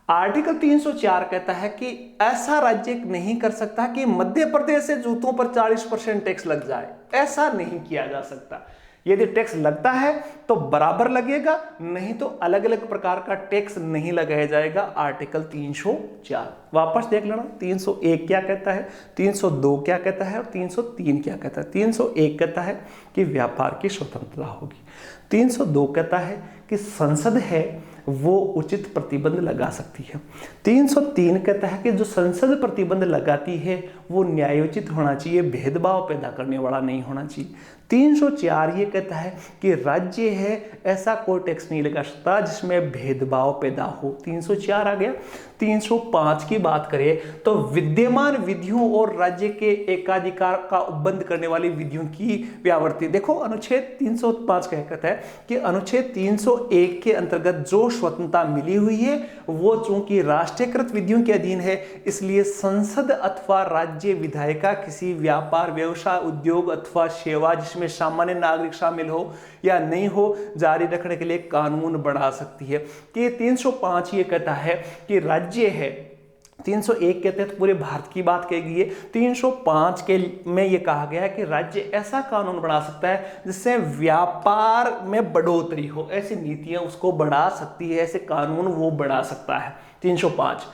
आर्टिकल 304 कहता है कि ऐसा राज्य नहीं कर सकता कि मध्य प्रदेश से जूतों पर 40% टैक्स लग जाए, ऐसा नहीं किया जा सकता। यदि टैक्स लगता है तो बराबर लगेगा, नहीं तो अलग अलग प्रकार का टैक्स नहीं लगाया जाएगा। आर्टिकल 304 वापस देख लेना। 301 क्या कहता है, 302 क्या कहता है और 303 क्या कहता है। 301 कहता है कि व्यापार की स्वतंत्रता होगी। 302 कहता है कि संसद है वो उचित प्रतिबंध लगा सकती है। 303 कहता है कि जो संसद प्रतिबंध लगाती है वो न्यायोचित होना चाहिए, भेदभाव पैदा करने वाला नहीं होना चाहिए। 304 ये कहता है कि राज्य है ऐसा कोई टैक्स नहीं लगा सकता जिसमें भेदभाव पैदा हो। 304 आ गया। 305 की बात करें तो विद्यमान विधियों और राज्य के एकाधिकार का उपबंध करने वाली विधियों की व्यावृत्ति। देखो अनुच्छेद 305 क्या कहता है कि अनुच्छेद 301 के अंतर्गत जो स्वतंत्रता मिली हुई है वो चूंकि राष्ट्रीयकृत विधियों के अधीन है, इसलिए संसद अथवा राज्य विधायिका किसी व्यापार, व्यवसाय, उद्योग अथवा सेवा जिसमें सामान्य नागरिक शामिल हो या नहीं हो जारी रखने के लिए कानून बना सकती है। कि 305 ये कहता है कि राज्य है, 301 के तहत पूरे भारत की बात कही गई है। 305 के में ये कहा गया है कि राज्य ऐसा कानून बना सकता है जिससे व्यापार में बढ़ोतरी हो, ऐसी नीतियां उसको बढ़ा सकती है, ऐसे कानून वो बढ़ा सकता है। 305।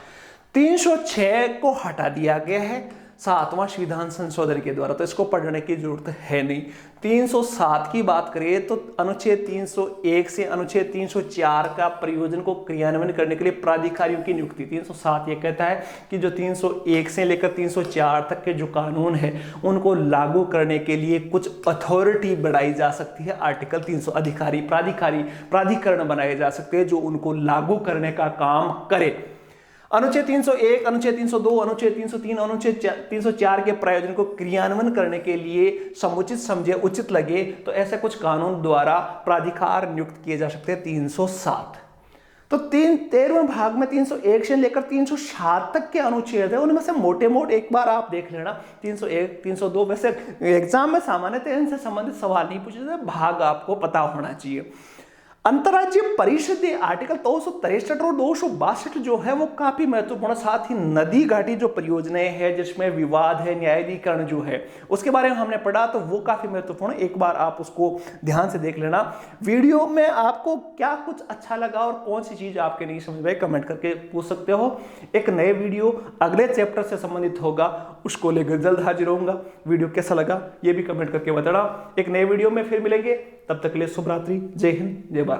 306 को हटा दिया गया है 7वां संविधान संशोधन के द्वारा, तो इसको पढ़ने की जरूरत है नहीं। 307 की बात करें तो अनुच्छेद 301 से अनुच्छेद 304 का प्रयोजन को क्रियान्वयन करने के लिए प्राधिकारियों की नियुक्ति। 307 ये कहता है कि जो 301 से लेकर 304 तक के जो कानून है उनको लागू करने के लिए कुछ अथॉरिटी बढ़ाई जा सकती है। आर्टिकल 300 अधिकारी, प्राधिकरण बनाए जा सकते हैं जो उनको लागू करने का काम करे। अनुच्छेद 301, अनुच्छेद 302, अनुच्छेद 303, अनुच्छेद 304 के प्रयोजन को क्रियान्वयन करने के लिए समुचित समझे, उचित लगे तो ऐसे कुछ कानून द्वारा प्राधिकार नियुक्त किए जा सकते हैं। 307। तो 13वें भाग में 301 से लेकर 307 तक के अनुच्छेद है, उनमें से मोटे मोट एक बार आप देख लेना। 301, 302 वैसे एग्जाम में सामान्यतः इनसे संबंधित सवाल नहीं पूछे जाते, भाग आपको पता होना चाहिए। अंतर्राज्यीय परिषद आर्टिकल 263 और 262 जो है वो काफी महत्वपूर्ण, साथ ही नदी घाटी जो परियोजनाएं हैं जिसमें विवाद है, न्यायाधिकरण जो है उसके बारे में हमने पढ़ा, तो वो काफी महत्वपूर्ण, एक बार आप उसको ध्यान से देख लेना। वीडियो में आपको क्या कुछ अच्छा लगा और कौन सी चीज आपके नहीं समझ में कमेंट करके पूछ सकते हो। एक नए वीडियो अगले चैप्टर से संबंधित होगा, उसको लेकर जल्द हाजिर होऊंगा। वीडियो कैसा लगा ये भी कमेंट करके बताना। एक नए वीडियो में फिर मिलेंगे, तब तक के लिए शुभ रात्रि, जय हिंद, जय भारत।